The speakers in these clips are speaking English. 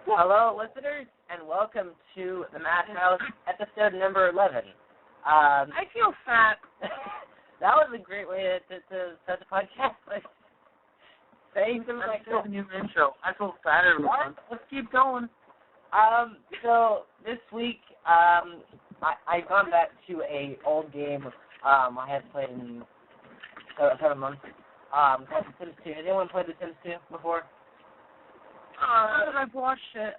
Hello, listeners, and welcome to the Madhouse, episode number 11. I feel fat. That was a great way to start the podcast. Like, saying something like a new intro. I feel fat, everyone. Let's keep going. So this week, I've gone back to a old game I had played in 7 months. Called The Sims 2. Has anyone played The Sims 2 before? I've watched it.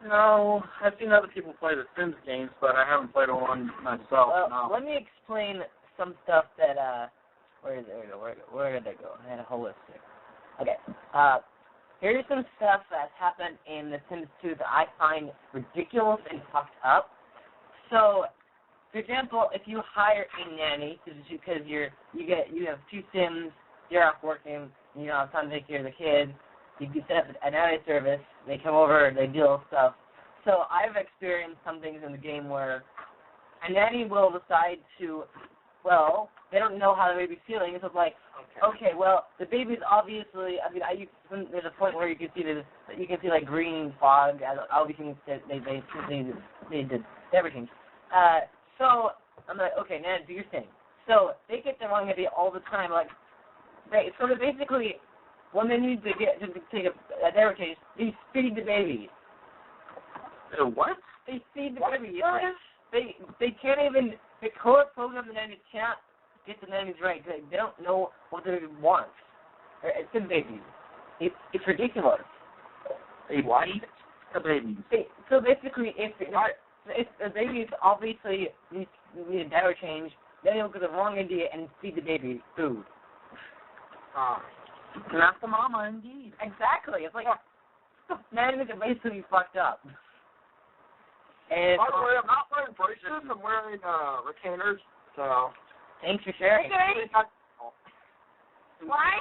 No, I've seen other people play the Sims games, but I haven't played one myself. Well, no. Let me explain some stuff that, where did they go? I had a whole list here. Okay, here's some stuff that's happened in The Sims 2 that I find ridiculous and fucked up. So, for example, if you hire a nanny, because you have 2 Sims, you're off working, you don't have time to take care of the kids, you can set up a nanny service, they come over, they deal with stuff. So I've experienced some things in the game where a nanny will decide to, well, they don't know how the baby's feeling, so it's like, okay, well, the baby's obviously, there's a point where you can see like green fog, obviously they did everything. So I'm like, okay, nanny, do your thing. So they get the wrong idea all the time, like, so they basically, when they need to take a diaper change, they feed the baby. What? They feed the baby. They can't even, the core program the nanny can't get the nannies right. They don't know what the baby wants. It's the baby. It's ridiculous. They what? The babies. So basically, if the baby obviously needs a diaper change, then they'll get the wrong idea and feed the baby food. Not the mama, indeed. Exactly. It's like, nannies are basically fucked up. And by the way, I'm not wearing braces. I'm wearing retainers. So. Thanks for sharing. Okay. Why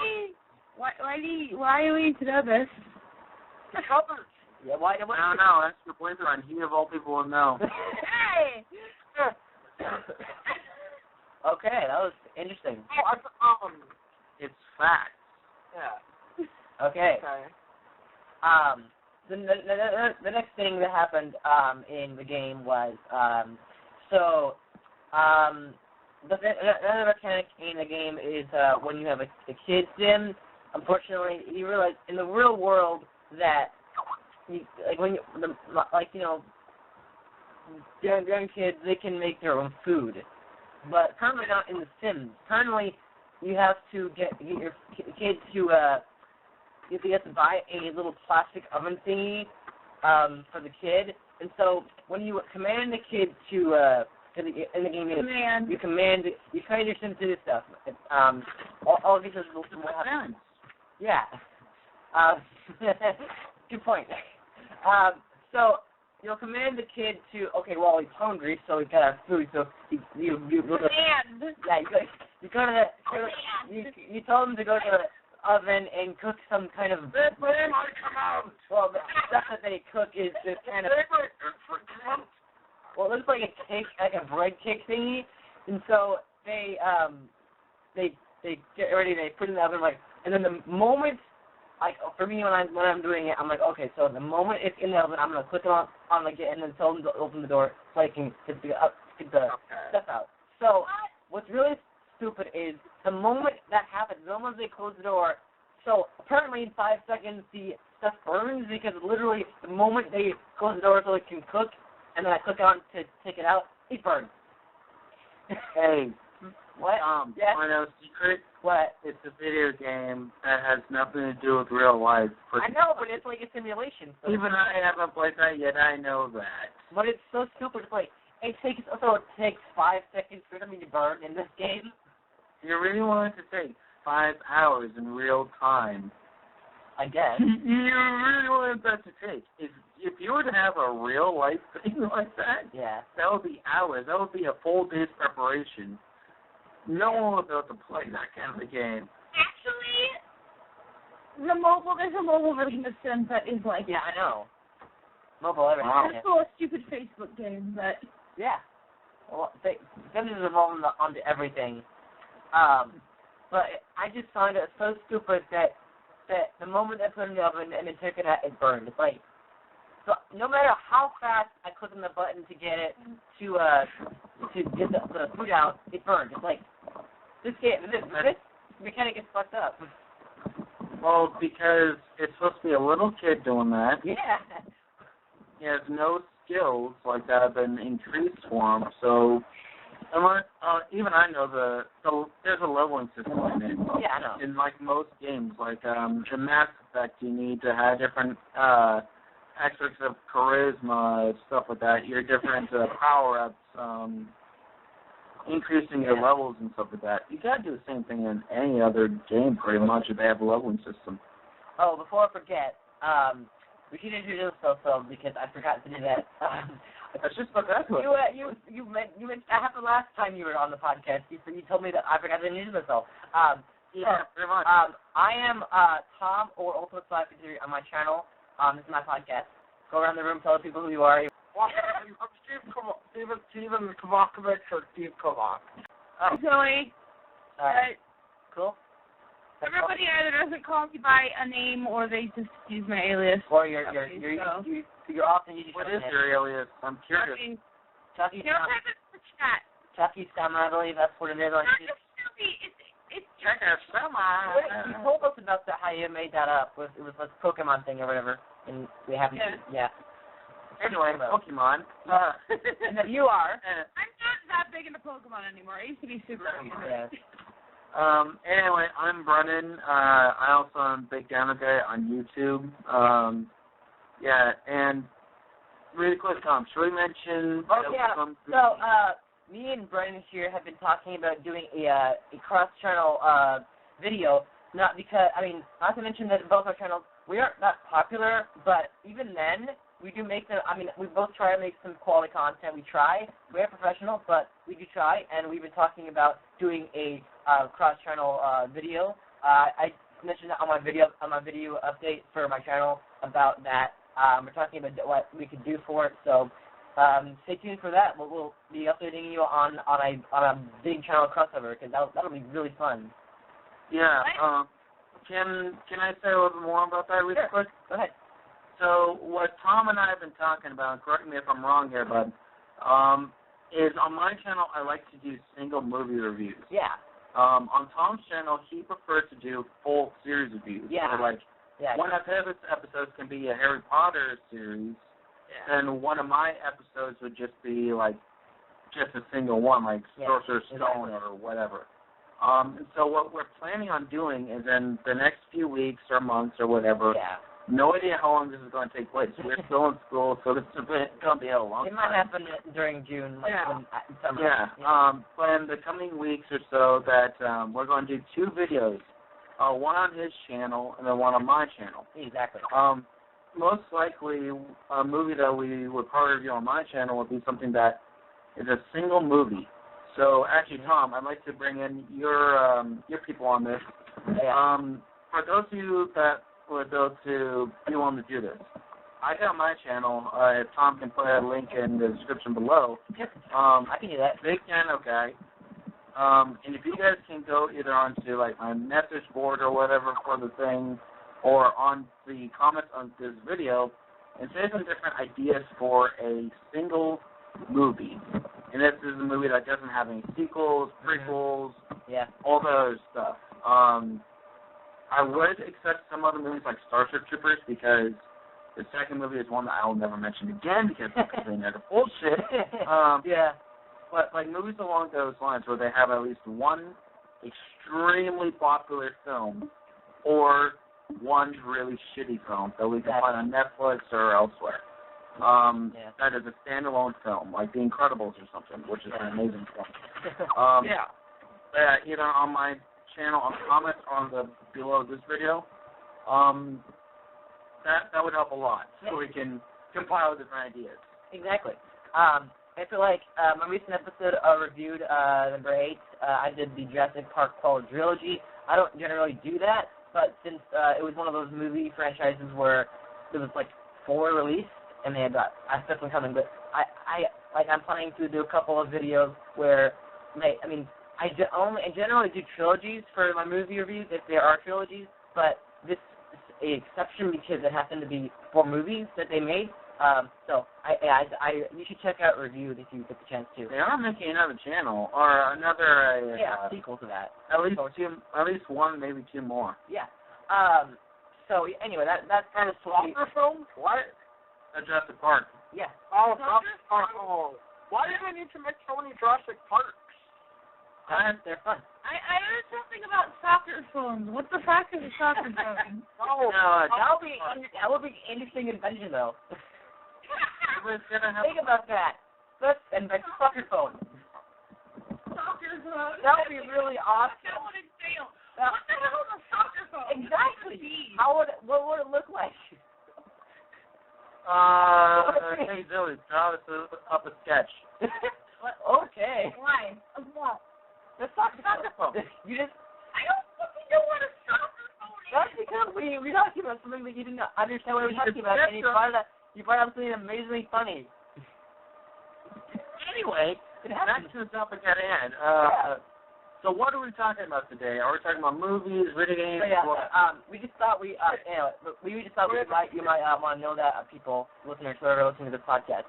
do we need to know this? The covers. Yeah, why? I don't know. That's your boyfriend. He of all people would know. Hey. Okay, that was interesting. It's fact. Yeah. Okay. The next thing that happened in the game was another mechanic in the game is when you have a kid sim. Unfortunately, you realize in the real world that young kids, they can make their own food, but currently not in the Sims. Currently, you have to get your kid to you have to buy a little plastic oven thingy for the kid, and so when you command the kid to in the game, you command your Sims to do stuff. All of these will happen. Yeah. Good point. So you'll command the kid to, okay, well, he's hungry, so he's got to have food, so you tell him to go to the oven and cook some kind of, well, the stuff that they cook is this kind of, well, it looks like a cake, like a bread cake thingy, and so they get ready, they put it in the oven, like, and then the moment, like, for me, when I'm doing it, I'm like, okay, so the moment it's in the oven, I'm going to click it on like it, and then tell them to open the door so I can get the stuff out. So, what's really stupid is the moment that happens, the moment they close the door, so apparently in 5 seconds the stuff burns, because literally the moment they close the door so it can cook, and then I click on to take it out, it burns. Hey. What? Yeah. I know secret. What? It's a video game that has nothing to do with real life. I know, but it's like a simulation. So even I haven't played that yet. I know that. But it's so stupid to play. It takes 5 seconds for something to burn in this game. You really want it to take 5 hours in real time? I guess. You really want that to take? If you were to have a real life thing like that, yeah, that would be hours. That would be a full day's preparation. No one would be able to play that kind of a game. Actually, there's a mobile version of Sims that is like yeah, I know. Mobile everything. Wow. It's still a stupid Facebook game, but yeah. Well, Sims is evolving onto everything. But I just find it so stupid that the moment I put it in the oven and then took it out, it burned. It's like, So no matter how fast I click on the button to get it to get the food out, it burns. It's like this mechanic is fucked up. Well, because it's supposed to be a little kid doing that. Yeah. He has no skills like that have been increased for him. So, even I know there's a leveling system in it. Yeah, I know. In like most games, like in Mass Effect, you need to have different aspects of charisma, stuff like that. Your different power-ups, increasing your levels and stuff like that. You gotta do the same thing in any other game, pretty much, if they have a leveling system. Oh, before I forget, we should introduce ourselves because I forgot to do that. I just about that. You mentioned that happened last time you were on the podcast. You told me that I forgot to introduce myself. Yeah, pretty much. I am Tom or Ultimate Slacker on my channel. This is my podcast. Go around the room, tell the people who you are. I'm Steven Kovoc or Steve Kovoc. Zoe. Cool. Everybody either doesn't call me by a name or they just use my alias. Or you're often using. What is your alias? I'm curious. Chakky. You don't have it for chat. Chakky Summer, I believe that's what it is on YouTube. It's Chakky Summer. You told us about that, how you made that up. It was like Pokemon thing or whatever, and we haven't. Yeah. Anyway, Pokemon. And then you are. I'm not that big into Pokemon anymore. I used to be super into it. Anyway, I'm Brennan. I also am Bigdinoguy on YouTube. And really quick, Tom, should we mention? Me and Brennan here have been talking about doing a cross-channel video. Not to mention that both our channels, we aren't that popular, but even then, we do make them. We both try to make some quality content. We try. We are professional, but we do try, and we've been talking about doing a cross-channel video. I mentioned that on my video update for my channel about that. We're talking about what we could do for it. So stay tuned for that. We'll be updating you on a big channel crossover because that'll be really fun. Yeah. Can I say a little bit more about that really quick? Go ahead. So what Tom and I have been talking about, and correct me if I'm wrong here, bud, is on my channel I like to do single movie reviews. Yeah. On Tom's channel, he prefers to do full series reviews. Yeah. So one of his episodes can be a Harry Potter series, and one of my episodes would just be like just a single one, like Sorcerer's Stone or whatever. And so what we're planning on doing is in the next few weeks or months or whatever. Yeah. No idea how long this is going to take place. We're still in school, so this is going to be a long time. It might happen during June, in summer. Yeah. But in the coming weeks or so, that we're going to do 2 videos, one on his channel and then one on my channel. Exactly. Most likely, a movie that we would probably review on my channel would be something that is a single movie. So, actually, Tom, I'd like to bring in your people on this. Yeah. For those of you that would be able to be willing to do this, I got my channel. If Tom can put a link in the description below. I can do that. Bigdinoguy. And if you guys can go either onto like my message board or whatever for the thing, or on the comments on this video, and say some different ideas for a single movie. And this is a movie that doesn't have any sequels, prequels, all the other stuff. I would accept some other movies like Starship Troopers because the second movie is one that I will never mention again because it's another bullshit. But like movies along those lines where they have at least one extremely popular film or one really shitty film that we can find on Netflix or elsewhere. That is a standalone film, like The Incredibles or something, which is an amazing film. Either on my channel, on comments on the below this video, that would help a lot, so we can compile different ideas. Exactly. I feel like my recent episode reviewed number 8. I did the Jurassic Park quadrilogy. I don't generally do that, but since it was one of those movie franchises where there was like 4 released, and they had got definitely coming, but I'm planning to do a couple of videos where I generally do trilogies for my movie reviews if there are trilogies, but this is an exception because it happened to be 4 movies that they made. So you should check out reviews if you get the chance to. They are making another channel or another sequel to that. At least one, maybe two more. Yeah. So anyway, that's kind of sweet. Soccer films? What? Jurassic Park. Yeah. Oh, Jurassic Park. Oh. Why do they need to make so many Jurassic Parks? They're fun. I heard something about soccer phones. What the fuck is a soccer phone? No, that would be an interesting invention, though. Think about that. Let's invent a soccer phone. Soccer phone. That would be really awesome. That would entail. What the hell is a soccer phone? Exactly. What would it look like? Hey Zoe, draw us up a sketch. Okay. Why? Of what? The soccer phone. You just. I don't fucking know what a soccer phone is. That's because we're talking about something that you didn't understand what we were talking about, and you brought up something amazingly funny. Anyway, back to the topic at hand. So what are we talking about today? Are we talking about movies, video games? We just thought you might want to know that people listeners who are listening to this podcast.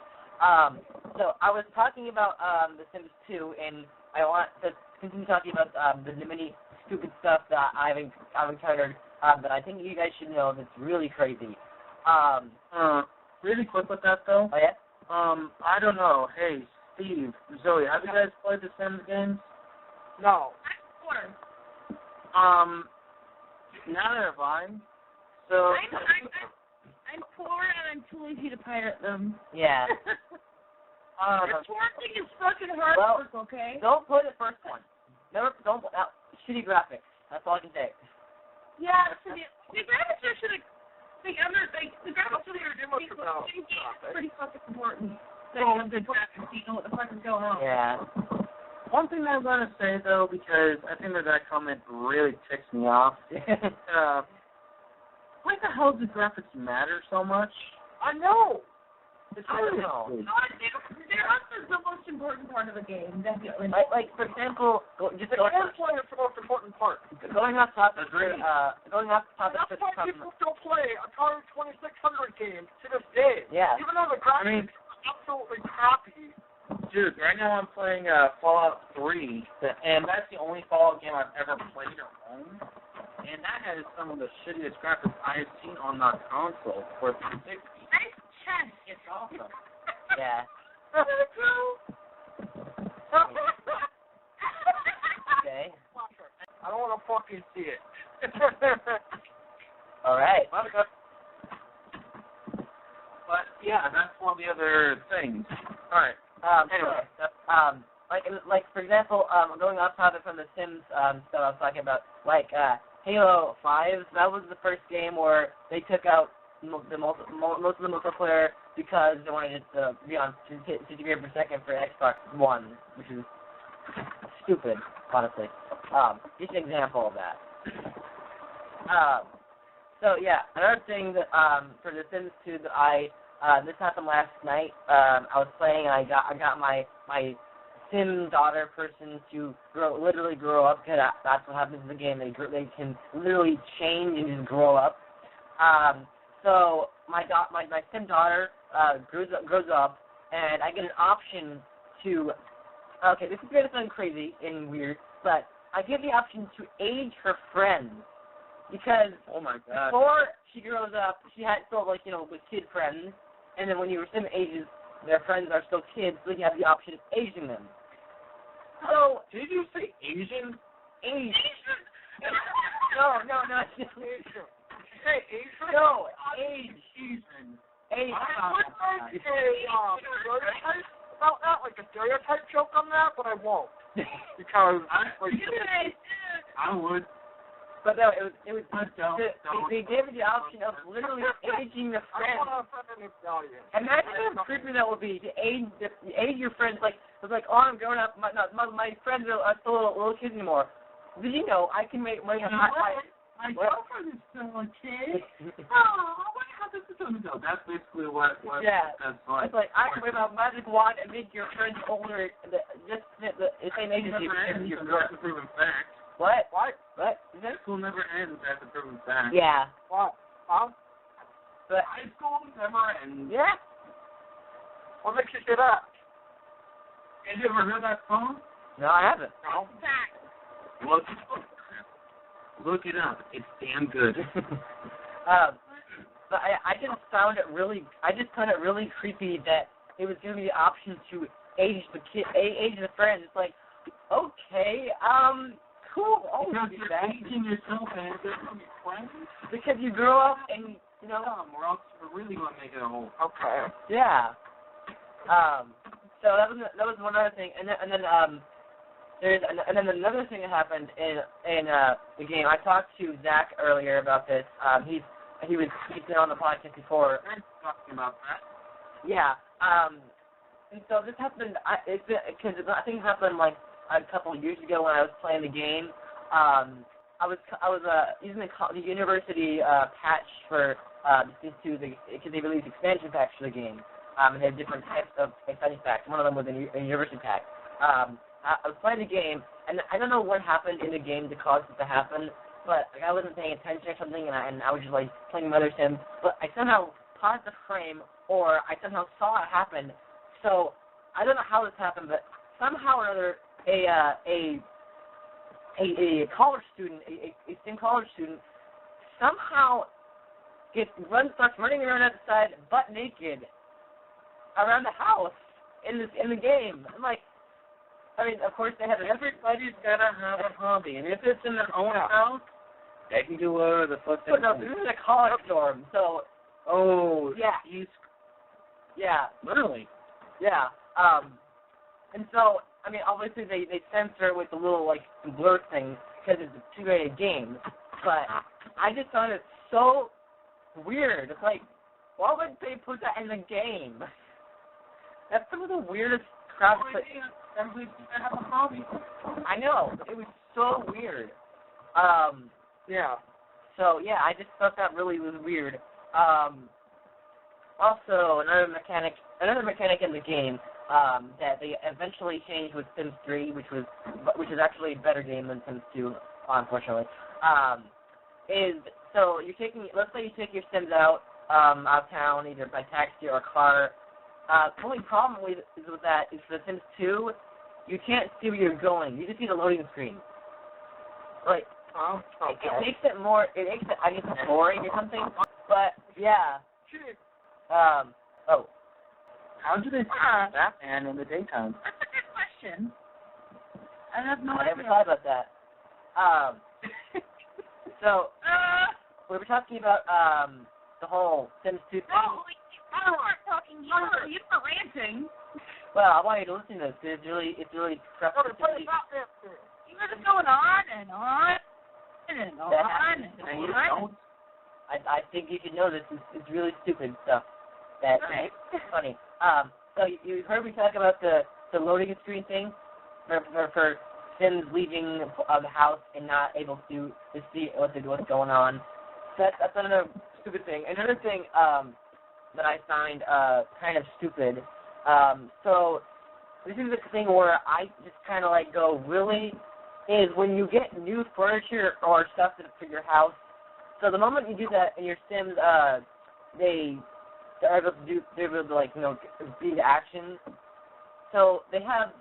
So I was talking about The Sims 2, and I want to continue talking about the many stupid stuff that I've encountered that I think you guys should know that's really crazy. Really quick with that though. Oh yeah. I don't know. Hey, Steve, Zoe, have you guys played the Sims games? No. Neither have I. So. I'm poor and I'm too lazy to pirate them. Yeah. The poor thing is fucking hard work, okay? Don't play the first one. Don't. Shitty graphics. That's all I can say. Yeah, so the graphics are should have. The graphics are pretty fucking important. They have good graphics, so you know what the fuck is going on. Yeah. One thing I'm going to say, though, because I think that comment really ticks me off, why the hell do graphics matter so much? I know. I don't know. They're also the most important part of the game, definitely. Like for example, just gameplay is the most important part. Going off topic. That's why people still play Atari 2600 games to this day. Yeah. Even though the graphics are absolutely crappy. Dude, right now I'm playing Fallout 3, and that's the only Fallout game I've ever played or owned. And that has some of the shittiest graphics I've seen on that console for 360. Nice chest. It's awesome. Yeah. Okay. I don't want to fucking see it. All right. But yeah, that's one of the other things. All right. Anyway, like for example, going off topic from the Sims stuff I was talking about, like Halo 5, that was the first game where they took out most of the multiplayer because they wanted it to be on 50 frames per second for Xbox One, which is stupid, honestly. Just an example of that. So yeah, another thing that for the Sims 2 that this happened last night. I was playing and I got my Sim daughter person to literally grow up, because that's what happens in the game. They can literally change and just grow up. So my Sim daughter grows up, and I get an option to. Okay, this is going to sound crazy and weird, but I get the option to age her friends, because oh my god, before she grows up, she had still with kid friends, and then when you were Sim ages, their friends are still kids, so you have the option of aging them. So did you say Asian? Asian? No. Asian. Did you say Asian? No, age. Asian. Age. I would make a stereotype about that, like a stereotype joke on that, but I won't. Because I would. But no, it was. Don't. They gave me the option of literally aging the friends. I don't want to offend any of the audience. Imagine how creepy that would be to age your friends. Like it's like, oh, I'm growing up. My friends are still little kids anymore. Did you know I can make my girlfriend is still a kid? Oh, I wonder how this is going to go. That's basically what yeah. That's like. It's like I can wave a magic wand and make your friends older, just the same age as you. That's a proven fact. What? School never ends. That's a proven fact. Yeah. What? Huh? But high school never ends. yeah. What makes you say that? Have you ever heard that song? No, I haven't. No. Look it up. It's damn good. But I just found it really creepy that it was giving me the option to age the friends. It's like, okay, cool. Because you're aging yourself and they're going to be friends? Because you grow up and, you know. Or else we're really going to make it a whole. Okay. Yeah. So that was one other thing, and then another thing that happened in the game. I talked to Zach earlier about this. He's been on the podcast before. I'm talking about that. Yeah. And so this happened. Because I think it happened like a couple of years ago when I was playing the game. I was using the university patch for because they released expansion packs for the game. And they have different types of expansion packs. One of them was a university pack. I was playing the game, and I don't know what happened in the game to cause it to happen, but like, I wasn't paying attention or something, and I was just like playing Mother Sims. But I somehow paused the frame, or I somehow saw it happen. So I don't know how this happened, but somehow or other, a college student, a Sim college student, somehow starts running around outside butt naked around the house in the game. I'm like, I mean, of course they have everybody's gotta have a hobby, and if it's in their own house, they can do whatever the fuck they want. No, want. this is a college dorm, so. Oh. Yeah. Yeah. Literally. Yeah. And so, I mean, obviously they censor it with the little like blur thing because it's a 2-rated game, but I just found it so weird. It's like, why would they put that in the game? That's some of the weirdest crap. Everybody's gonna have a hobby. I know. It was so weird. Yeah. So, yeah, I just thought that really was weird. Also, another mechanic in the game that they eventually changed with Sims 3, which is actually a better game than Sims 2, unfortunately, is, so you're let's say you take your Sims out of town, either by taxi or car. The only problem with that is for Sims 2, you can't see where you're going. You just see the loading screen. Like, okay. it makes it, I guess, boring or something. But, yeah. How do they find Batman in the daytime? That's a good question. I never thought about that. So, we were talking about the whole Sims 2 thing. Oh, you weren't talking. You were ranting. Well, I want you to listen to this. It's really frustrating. You were just going on and on and on and on. I think you should know this. It's really stupid stuff. That's funny. So you heard me talk about the loading screen thing for Sims leaving the house and not able to see what's going on. So that's another stupid thing. Another thing that I find kind of stupid. So this is the thing where I just kind of like go, really, is when you get new furniture or stuff for your house. So the moment you do that in your Sims, they're able to like, you know, be into action. So they have,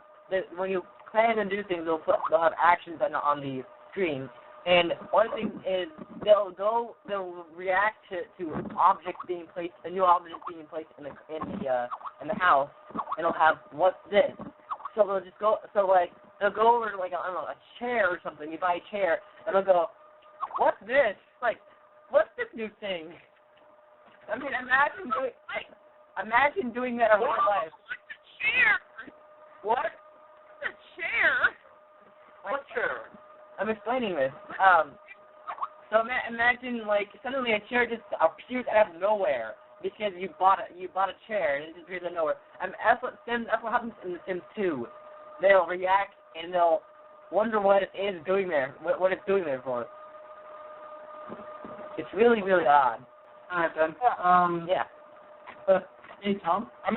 when you plan and do things, they'll have actions on the screen. And one thing is they'll react to objects being placed, a new object being placed in the house, and they'll have, what's this? So they'll just go, they'll go over to like, I don't know, a chair or something. You buy a chair, and they'll go, what's this? Like, what's this new thing? I mean, imagine doing that in real life. What's a chair? What? What's a chair? What chair? I'm explaining this. So imagine like suddenly a chair just appears out of nowhere because you bought a chair and it just appears out of nowhere. That's what happens in the Sims 2. They'll react and they'll wonder what it is doing there, what it's doing there for. It's really, really odd. Alright then. Yeah. Hey Tom, I'm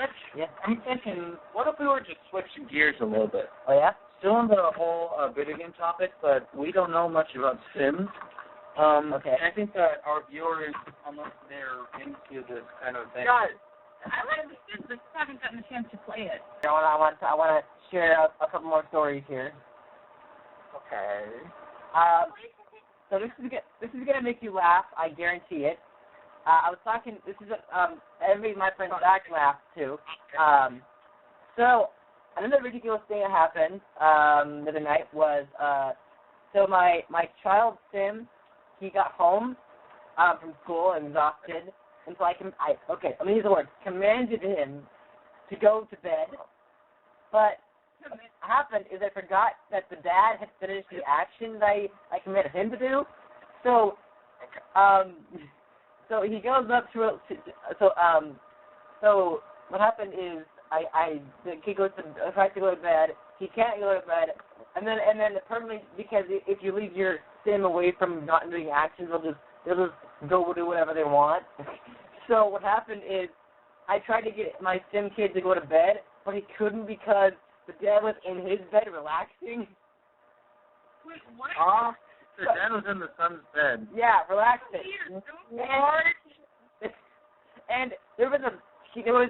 thinking, what if we were to switch gears a little bit? Oh yeah? Still on the whole video game topic, but we don't know much about Sims. Okay. And I think that our viewers, unless they're into this kind of thing. Guys, I like the Sims, but I haven't gotten a chance to play it. I want to share a couple more stories here. Okay. So this is gonna make you laugh. I guarantee it. I was talking. This is every my friend Zach laughed too. So another ridiculous thing that happened the other night was so my child Sim, he got home from school exhausted, and so let me use the word, commanded him to go to bed, but what happened is I forgot that the dad had finished the action that I commanded him to do. So so he goes up to so what happened is the kid tries to go to bed. He can't go to bed, and then permanently, because if you leave your Sim away from not doing actions, they'll just go do whatever they want. So what happened is I tried to get my Sim kid to go to bed, but he couldn't because the dad was in his bed relaxing. Wait, what? The dad was in the son's bed. Yeah, relaxing. What? And there was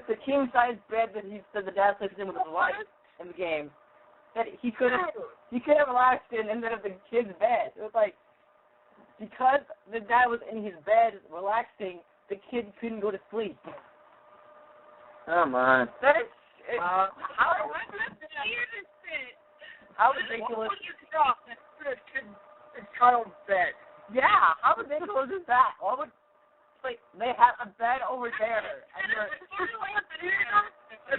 the king size bed that he said the dad sleeps in with his wife in the game that he could have relaxed in instead of the kid's bed. It was like, because the dad was in his bed relaxing, the kid couldn't go to sleep. Oh my. That is how ridiculous. It's child's bed. Yeah, how ridiculous is that? They have a bed over there.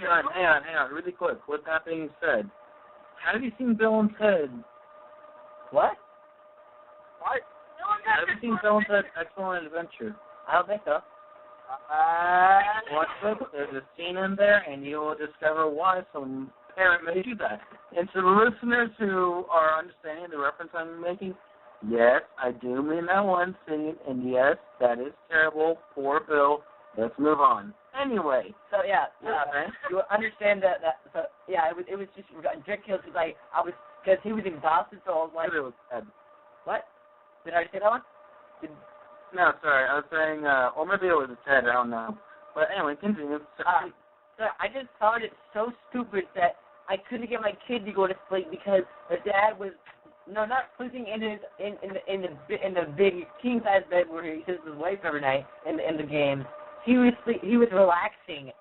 Hang on, really quick. With that being said, have you seen Bill and Ted? What? What? Have you seen Bill and Ted's Excellent Adventure? I don't think so. Watch it. There's a scene in there, and you will discover why some parent may do that. And to the listeners who are understanding the reference I'm making, yes, I do mean that one scene, and yes, that is terrible. Poor Bill. Let's move on. Anyway. So yeah, you understand that. So yeah, it was just ridiculous. Because he was exhausted, so I was like, It was Ted. what? Did I already say that one? No, sorry. I was saying, or maybe it was a Ted. I don't know. But anyway, continue. So I just found it so stupid that I couldn't get my kid to go to sleep because the dad was not sleeping in the big king size bed where he sits with his wife every night in the game. He was relaxing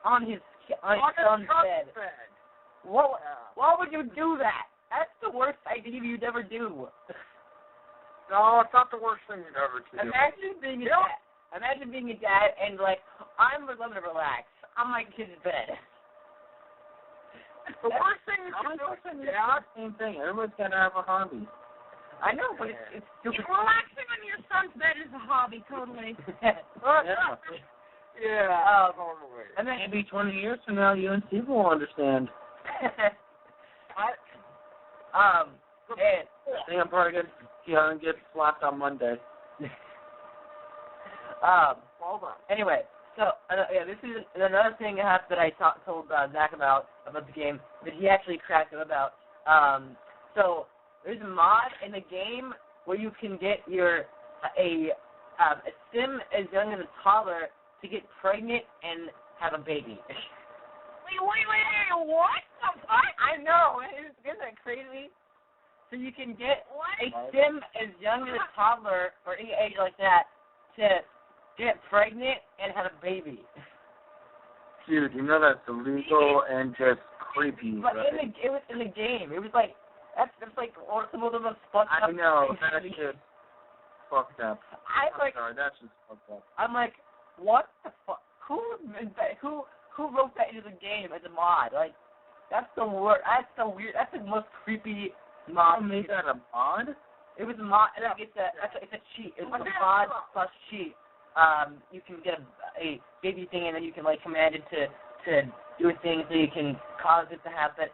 on his son's bed. Why would you do that? That's the worst idea you'd ever do. No, it's not the worst thing you'd ever do. Imagine being a dad and I'm going to relax on my kid's bed. The worst thing you can do is Same thing. Everybody's got to have a hobby. I know, but it's stupid. Relaxing on your son's bed is a hobby, totally. Yeah. Totally. And then maybe 20 years from now, you and Steve will understand. And I think I'm probably going to get slapped on Monday. Hold on. Anyway, so this is another thing that I told Zach about the game that he actually cracked him about. So there's a mod in the game where you can get a sim as young as a toddler to get pregnant and have a baby. Wait, what the fuck? I know, isn't that crazy? So you can get a sim as young as a toddler or any age like that to get pregnant and have a baby. Dude, you know that's illegal and just creepy. But right? it was in the game. It was like that's like some of the most fucked up. I know, things. that's just fucked up. I'm sorry, that's just fucked up. I'm like, what the fuck? Who wrote that into the game as a mod? Like, that's the word. That's the weird. That's the most creepy mod. You made that a mod? It was a mod. It's a cheat. It's a mod plus cheat. You can get a baby thing, and then you can command it to do a thing, so you can cause it to happen.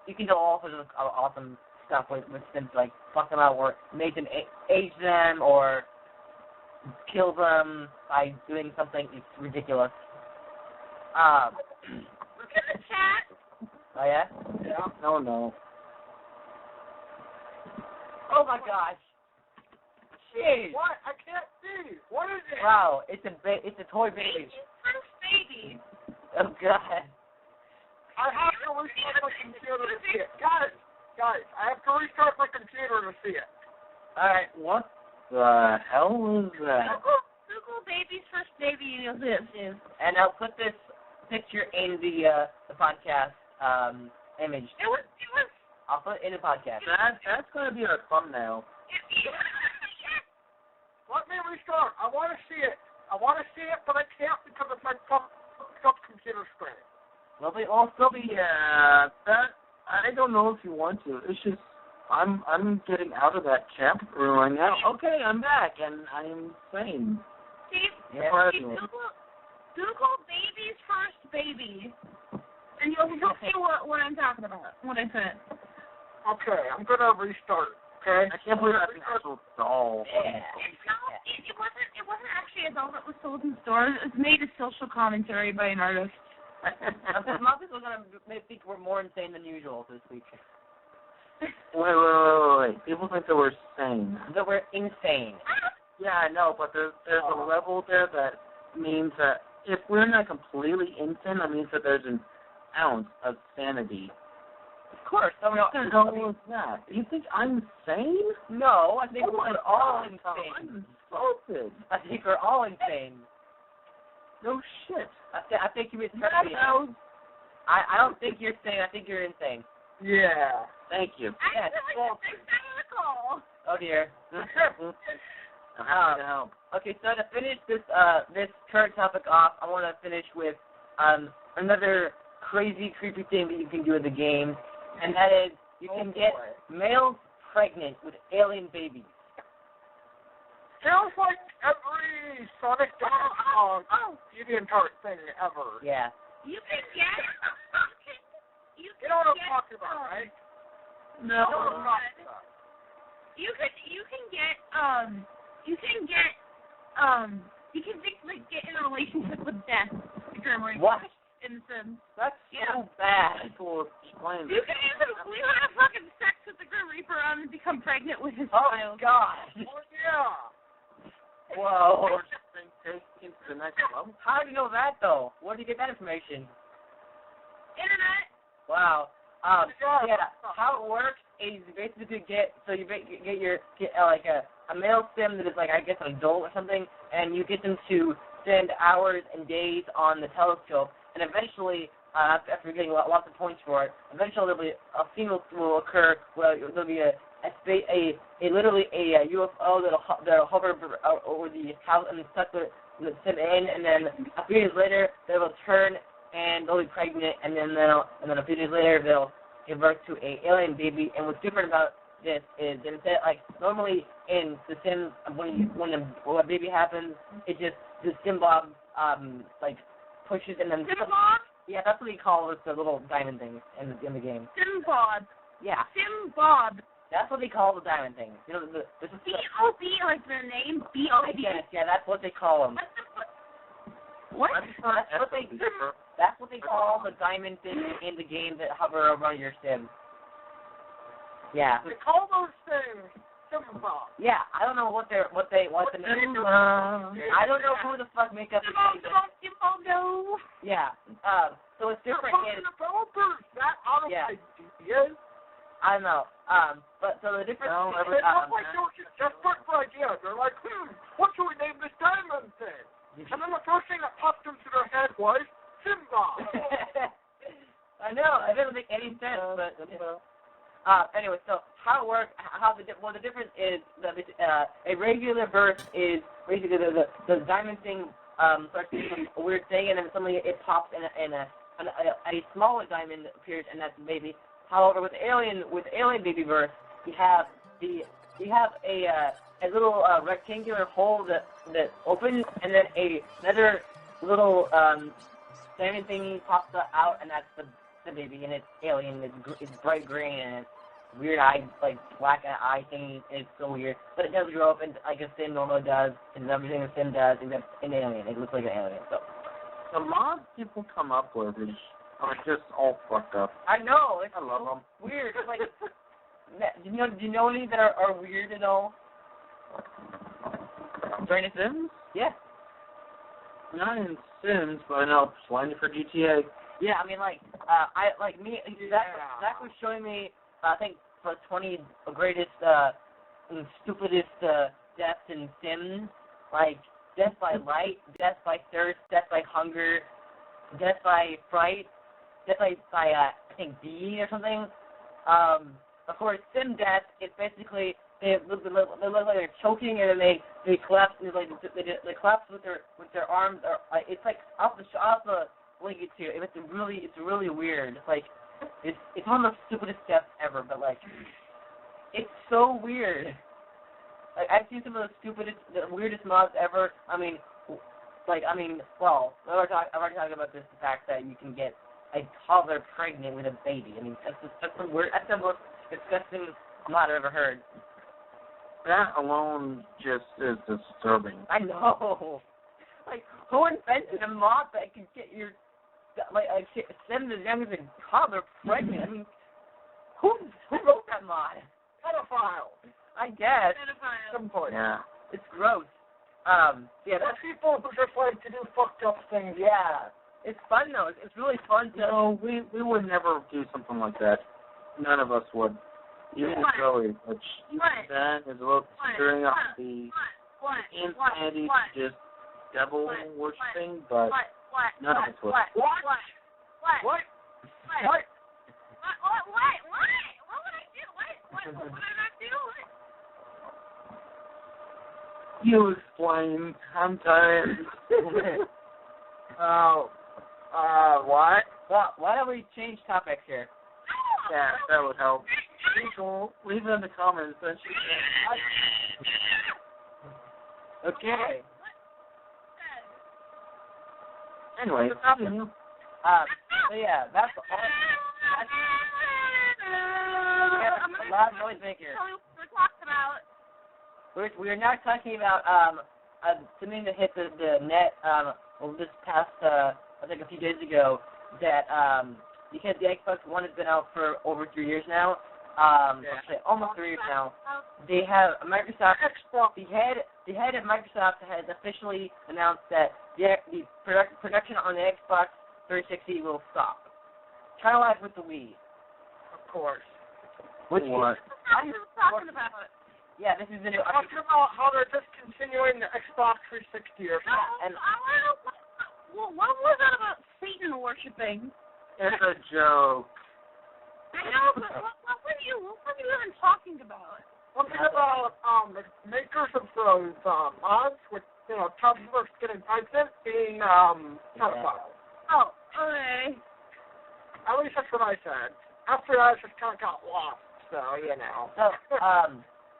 You can do all sorts of awesome stuff with Sims, like fuck them out, or make them age them, or kill them by doing something ridiculous. Look at the chat. Oh yeah? Yeah. Oh no. Oh my gosh. Jeez. What? I can't see. What is it? Wow, it's a toy baby. It's first baby. Oh, God. I have to restart my computer to see it. Guys, I have to restart my computer to see it. Alright. What the hell was that? Google baby's first baby and you'll see it soon. And I'll put this picture in the podcast image. It was. I'll put it in the podcast. That's going to be our thumbnail. Let me restart. I want to see it. But I can't because of my fucked up computer screen. Well, they all still be That I don't know if you want to. It's just I'm getting out of that camp room right now. Okay, I'm back and I'm sane. Steve, Google baby's first baby, and you'll see what I'm talking about. What I said. Okay, I'm gonna restart. Okay. I can't believe that's an actual doll. Yeah. It wasn't actually a doll that was sold in stores. It was made a social commentary by an artist. A lot of people are going to think we're more insane than usual this week. Wait. People think that we're sane. That we're insane. Yeah, I know, but there's a level there that means that if we're not completely insane, that means that there's an ounce of sanity. Of course. How is that? You think I'm sane? No, I think we're all insane. I'm insulted. I think we're all insane. No shit. I think you misunderstood me. I don't think you're sane. I think you're insane. Yeah. Thank you. Yes. Oh dear. I'm happy to help. Okay, so to finish this current topic off, I want to finish with another crazy, creepy thing that you can do in the game, and that is you can get males pregnant with alien babies. Sounds like every Sonic DeviantArt thing ever. Yeah. You can get. You know what I'm talking about, right? No. You can get in a relationship with death. What? In The Sims. That's so bad. People explain You can have fucking sex with the Grim Reaper and become pregnant with his child. God. Oh yeah. Whoa. Take it to the next level. How do you know that though? Where do you get that information? Internet. Wow. Yeah. How it works is you basically get a male sim that is like I guess an adult or something, and you get them to spend hours and days on the telescope, and eventually, after getting lots of points for it, eventually there'll be a female will occur where there'll be literally a UFO that'll hover over the house and suck the sim in, and then a few days later they will turn and they'll be pregnant, and then a few days later they'll give birth to a alien baby. And what's different about this is that instead, like normally in the Sims, when a baby happens, it just the Sim Bob like pushes and then. Sim Bob? Yeah, that's what we call it, the little diamond thing in the game. Sim Bob. Yeah. Sim Bob. That's what they call the diamond thing. You know, B-O-B, like their name, B-O-B. Yeah, that's what they call them. What? That's what they call the diamond thing in the game that hover over your sim. Yeah. They call those things Sim Bob. Yeah, I don't know what the name. I don't know who the fuck make up the name. Yeah. So it's different. Developers that out of ideas. I don't know. But so the difference. They look like they were just desperate for ideas. They're like, what should we name this diamond thing? And then the first thing that popped into their head was Simba. I know. It doesn't make any sense. But anyway, so how it works? The difference is that a regular burst is basically the diamond thing starts doing a weird thing, and then suddenly it pops in a smaller diamond appears, and that's the baby. However, with alien baby burst, you have a little rectangular hole that opens, and then another little diamond thingy pops out, and that's the baby, and it's alien. It's bright green, and it's weird eye, like black eye thingy. It's so weird, but it does grow up, and like a sim normally does, and everything a sim does, except an alien. It looks like an alien. So the mods people come up with are just all fucked up. I know. It's I love them. Weird. It's like, do you know any that are weird at all? During the Sims? Yeah. Not in Sims, but I know plenty for GTA. Yeah, I mean, Zach was showing me, I think, for 20 greatest, stupidest deaths in Sims, like death by light, death by thirst, death by hunger, death by fright, death by I think B or something. Of course, Sim death is basically they look like they're choking and then they collapse and they collapse with their arms. Or it's like off the link it to. It's really weird. It's like it's one of the stupidest deaths ever, but like it's so weird. Like I've seen some of the weirdest mods ever. Well, I've already talked about this, the fact that you can get a toddler pregnant with a baby. I mean, that's the most disgusting mod I've ever heard. That alone just is disturbing. I know. Like, who invented a mod that could get your send as young as a toddler pregnant? I mean, who wrote that mod? Pedophile. I guess. Pedophile. Some point. Yeah. It's gross. There's people who just like to do fucked up things. Yeah. It's fun though. It's really fun to. No, we would never do something like that. None of us would. Even Joey, which that is a little stirring up the insanity, just devil worshipping, but none of us would. What would I do? What would I not do? You explain. I'm tired. What? Well, why don't we change topics here? Yeah, that would help. People, leave it in the comments. Okay. Anyway, So yeah, that's all. A loud noise maker. We're talking about. We're now talking about something that hit the net this past I think a few days ago that because the Xbox One has been out for over 3 years now, actually almost 3 years now. They have Microsoft. The head of Microsoft has officially announced that the production on the Xbox 360 will stop. Kind of like with the Wii. Of course. what? I'm talking about it. Yeah, this is the new. Talking about how they're discontinuing the Xbox 360 or something. What was that about Satan worshiping? It's a joke. I know, but what were you even talking about? Something about the makers of those mods with toddlers getting pregnant being pedophiles. Oh, okay. At least that's what I said. After that, it just kind of got lost. So So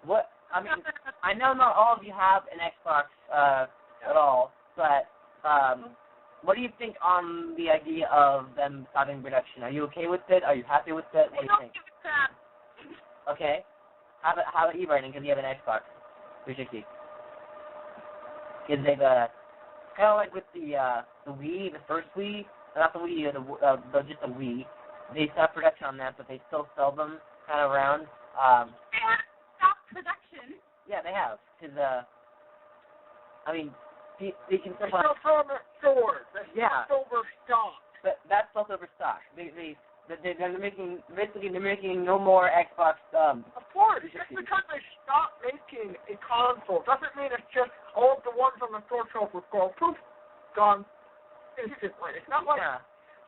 what? I mean, I know not all of you have an Xbox at all, but what do you think on the idea of them stopping production? Are you okay with it? Are you happy with it? What do you think? Give it crap. Okay. How about you, Brandon? Because you have an Xbox 360. Because they've kind of like with the Wii, the first Wii, not the Wii, just the Wii. They stopped production on that, but they still sell them kind of around. They have stopped production. Yeah, they have. Because I mean, they can they still. still sell them at stores. They're still overstocked. But that's still overstocked. They're making no more Xbox. Of course, just because they stopped making a console doesn't mean it's just all of the ones on the store shelf would go poof, gone instantly. It's not like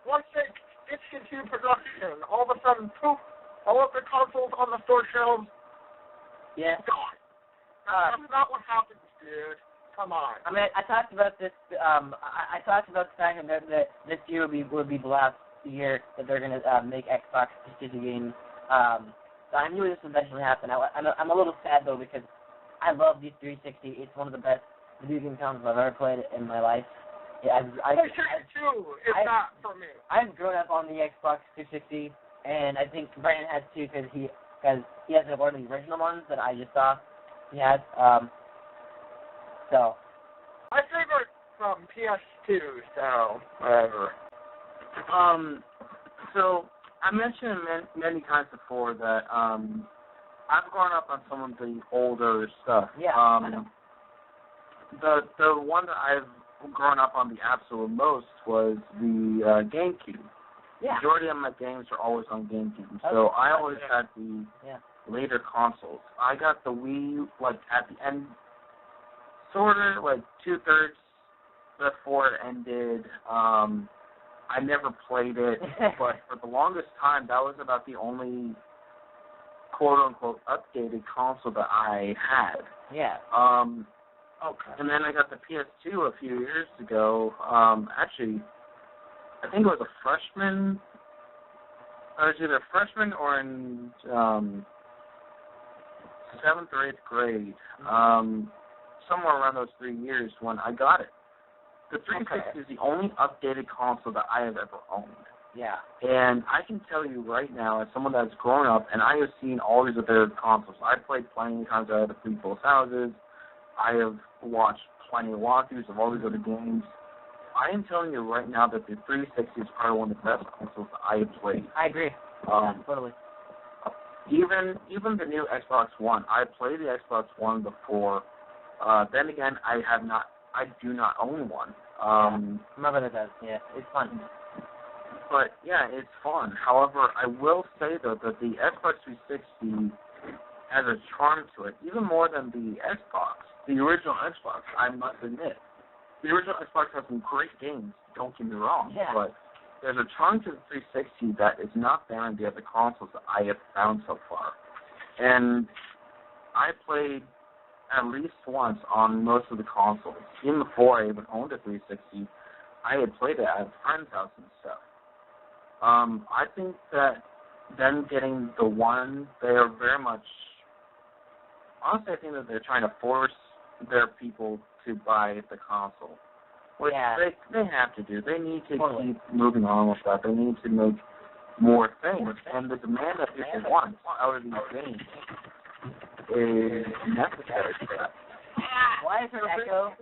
once they discontinue production, all of a sudden poof, all of the consoles on the store shelves gone. That's not what happens, dude. Come on. I mean, I talked about this. I talked about the fact that this year would be the last year that they're gonna make Xbox exclusive games. So I knew this would eventually happen. I'm a little sad though because I love the 360. It's one of the best video game consoles I've ever played in my life. Yeah, it's not for me. I've grown up on the Xbox 360, and I think Brandon has too because he has one of the original ones that I just saw. He has. So. My favorite from PS2. So whatever. So I mentioned many times before that I've grown up on some of the older stuff. Yeah. The one that I've growing up on the absolute most was the GameCube. Yeah. Majority of my games are always on GameCube, so I always had the later consoles. I got the Wii like at the end, sort of like 2/3 before it ended. I never played it, but for the longest time, that was about the only quote-unquote updated console that I had. Yeah. Okay. And then I got the PS2 a few years ago. Actually, I think it was a freshman. I was either a freshman or in 7th or 8th grade. Somewhere around those 3 years when I got it. The 360 is the only updated console that I have ever owned. Yeah. And I can tell you right now, as someone that's grown up, and I have seen all these other consoles. I've played plenty of times at other people's houses. I have watched plenty of walkthroughs of all these other games. I am telling you right now that the 360 is probably one of the best consoles that I have played. I agree. Totally. Even the new Xbox One. I played the Xbox One before. Then again, I do not own one. My brother does. Yeah, it's fun. But yeah, it's fun. However, I will say though that the Xbox 360 has a charm to it, even more than the Xbox, the original Xbox. I must admit, the original Xbox has some great games. Don't get me wrong, but there's a charm to the 360 that is not there in the other consoles that I have found so far. And I played at least once on most of the consoles. Even before I even owned a 360, I had played it at a friend's house and stuff. I think that them getting the one, they are very much, honestly, I think that they're trying to force their people to buy the console, which they have to do. They need to keep moving on with that. They need to make more things, and the demand that people want out of these games is necessary for that. Why is there an echo?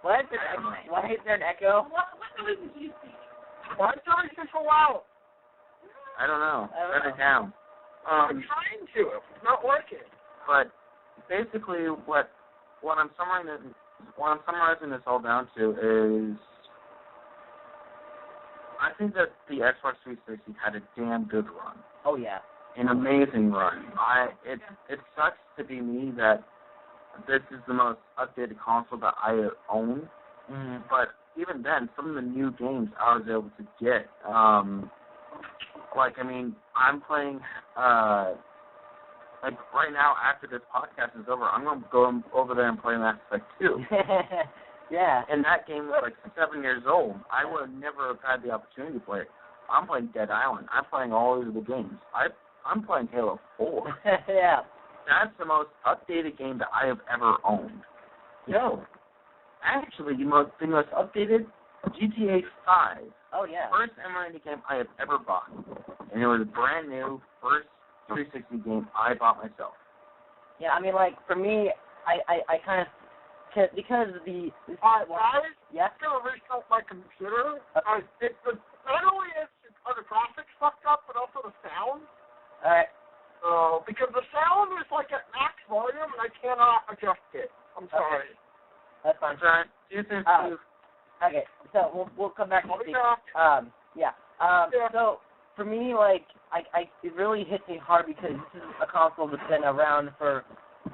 Why is there an echo? Why is everything so loud? I don't know. Turn it down. I'm trying to. It's not working. But basically, what I'm summarizing this all down to is, I think that the Xbox 360 had a damn good run. Oh yeah. An amazing run. It sucks to be me that this is the most updated console that I own. Mm-hmm. But even then, some of the new games I was able to get, I'm playing, right now after this podcast is over, I'm going to go over there and play Mass Effect 2. Yeah. And that game was like 7 years old. I would never have had the opportunity to play it. I'm playing Dead Island. I'm playing all of the games. I'm playing Halo 4. Yeah. That's the most updated game that I have ever owned. No. Actually, the most updated, GTA 5. Oh, yeah. First M90 game I have ever bought. And it was a brand new, first 360 game I bought myself. Yeah, I mean, like, for me, I kind of, because the... guys, yeah? I'm going to restart my computer. Not only are the graphics fucked up, but also the sound. All right. Because the sound is like at max volume, and I cannot adjust it. I'm sorry. That's fine. That's right. You think okay, so we'll come back to Steve. So for me, like, it really hits me hard because this is a console that's been around for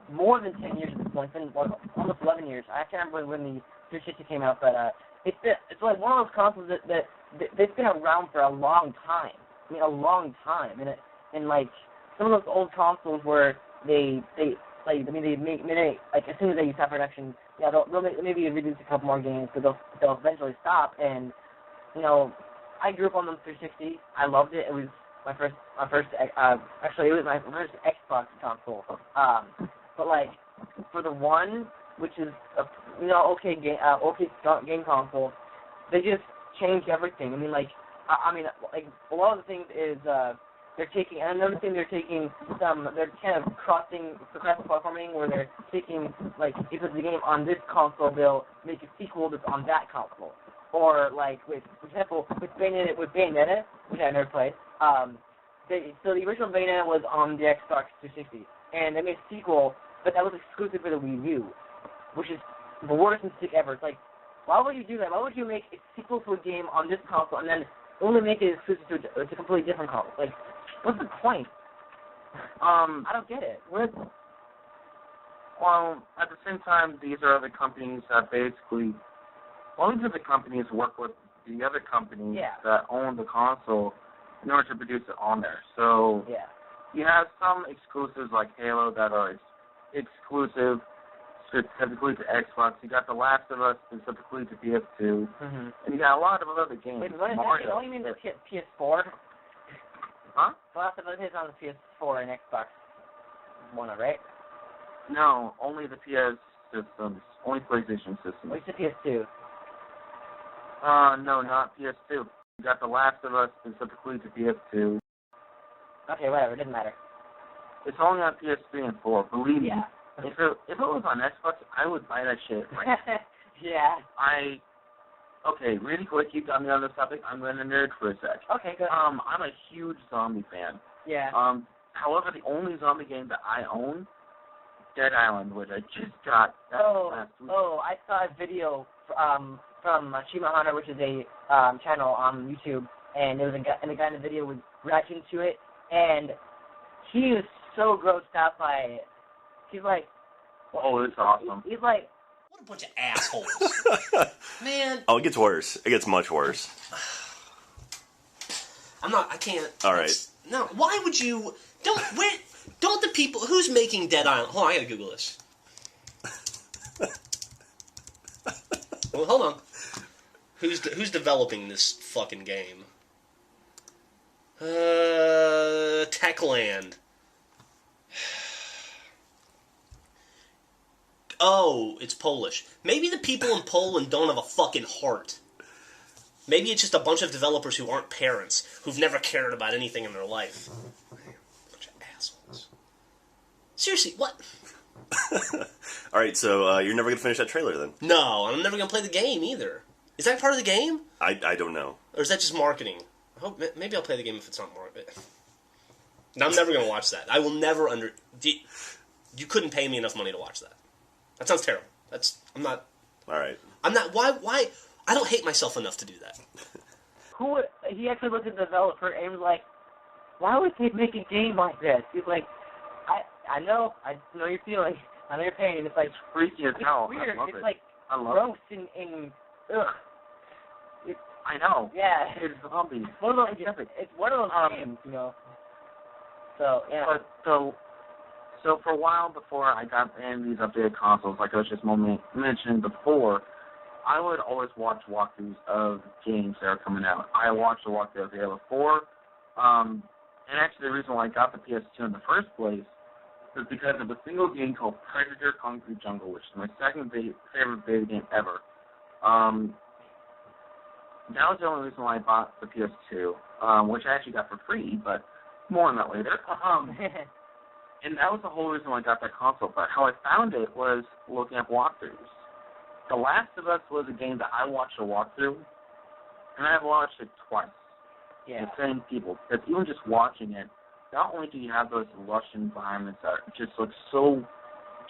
more than 10 years at this point. It's been almost 11 years. I can't remember when the 360 came out, but it's like one of those consoles that's been around for a long time. I mean, a long time, and like some of those old consoles where they as soon as they stop production, they'll maybe reduce a couple more games, but they'll eventually stop. And I grew up on the 360. I loved it. It was my first actually it was my first Xbox console. But like for the One, which is okay game console, they just changed everything. I mean, like a lot of the things is they're taking, and another thing they're kind of cross-platforming where they're taking, like, if it's a game on this console, they'll make a sequel that's on that console. Or, like, for example, with Bayonetta, which I never played, so the original Bayonetta was on the Xbox 360, and they made a sequel, but that was exclusive for the Wii U, which is the worst mistake ever. It's like, Why would you do that? Why would you make a sequel to a game on this console and then only make it exclusive to a completely different console? Like, what's the point? I don't get it. Well, at the same time, these are other companies that basically, all these other companies work with the other companies that own the console in order to produce it on there. So you have some exclusives like Halo that are exclusive specifically to Xbox. You got The Last of Us specifically to PS2, and you got a lot of other games. Wait, what is Mario. that? Don't you mean the PS4? Huh? The Last of Us is on the PS4 and Xbox One, right? No, only the PS systems, only PlayStation systems. What's the PS2? No, not PS2. You got The Last of Us specifically to PS2. Okay, whatever, it doesn't matter. It's only on PS3 and 4. Believe me. Yeah. If it was on Xbox, I would buy that shit. Right? Yeah. Okay, really quick, you got me on this topic. I'm going to nerd for a sec. Okay, good. I'm a huge zombie fan. Yeah. However, the only zombie game that I own, Dead Island, which I just got last week. Oh, I saw a video from Shima Hunter, which is a channel on YouTube, and there was the guy in the video was reacting to it, and he was so grossed out by it. He's like, oh, it's awesome. He's like, what a bunch of assholes. Man. Oh, it gets worse. It gets much worse. I can't. All right. No, why would you, don't the people, who's making Dead Island? Hold on, I gotta Google this. Well, hold on. Who's developing this fucking game? Techland. Oh, it's Polish. Maybe the people in Poland don't have a fucking heart. Maybe it's just a bunch of developers who aren't parents, who've never cared about anything in their life. Bunch of assholes. Seriously, what? All right, so you're never going to finish that trailer then? No, I'm never going to play the game either. Is that part of the game? I don't know. Or is that just marketing? I hope, maybe I'll play the game if it's not marketing. No, I'm never going to watch that. I will never You couldn't pay me enough money to watch that. That sounds terrible. I'm not... All right. I'm not... Why... I don't hate myself enough to do that. He actually looked at the developer and was like, why would they make a game like this? He's like, I know your feeling. I know your pain. It's like, freaky as hell. Weird. I love it's it. like gross and ugh. I know. Yeah. It's zombies. One of those, it's one of those games, you know. So, yeah. So for a while before I got in these updated consoles, like I was just mentioning before, I would always watch walkthroughs of games that are coming out. I watched a walkthrough of Halo 4, and actually the reason why I got the PS2 in the first place was because of a single game called Predator Concrete Jungle, which is my second favorite video game ever. That was the only reason why I bought the PS2, which I actually got for free, but more on that later. And that was the whole reason why I got that console. But how I found it was looking at walkthroughs. The Last of Us was a game that I watched a walkthrough, and I've watched it twice. Yeah. The same people. Because even just watching it, not only do you have those lush environments that just look so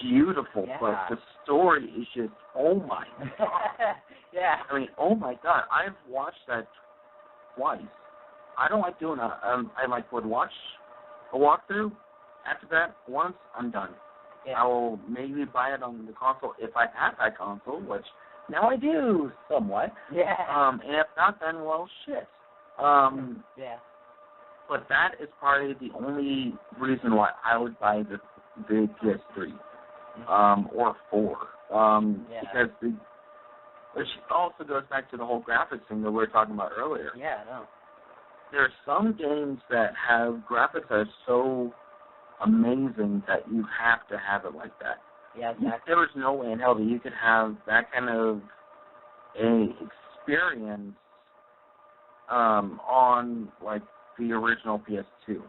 beautiful, but the story is just, oh my God. Yeah. I mean, oh my God. I've watched that twice. I don't like doing that. I would watch a walkthrough. After that, once, I'm done. Yeah. I will maybe buy it on the console if I have that console, which now I do somewhat. Yeah. And if not, then, well, shit. Yeah. But that is probably the only reason why I would buy the PS3 or 4. Because which also goes back to the whole graphics thing that we were talking about earlier. Yeah, I know. There are some games that have graphics that are so amazing that you have to have it like that. Yeah, exactly. There was no way in hell that you could have that kind of a experience on like the original PS2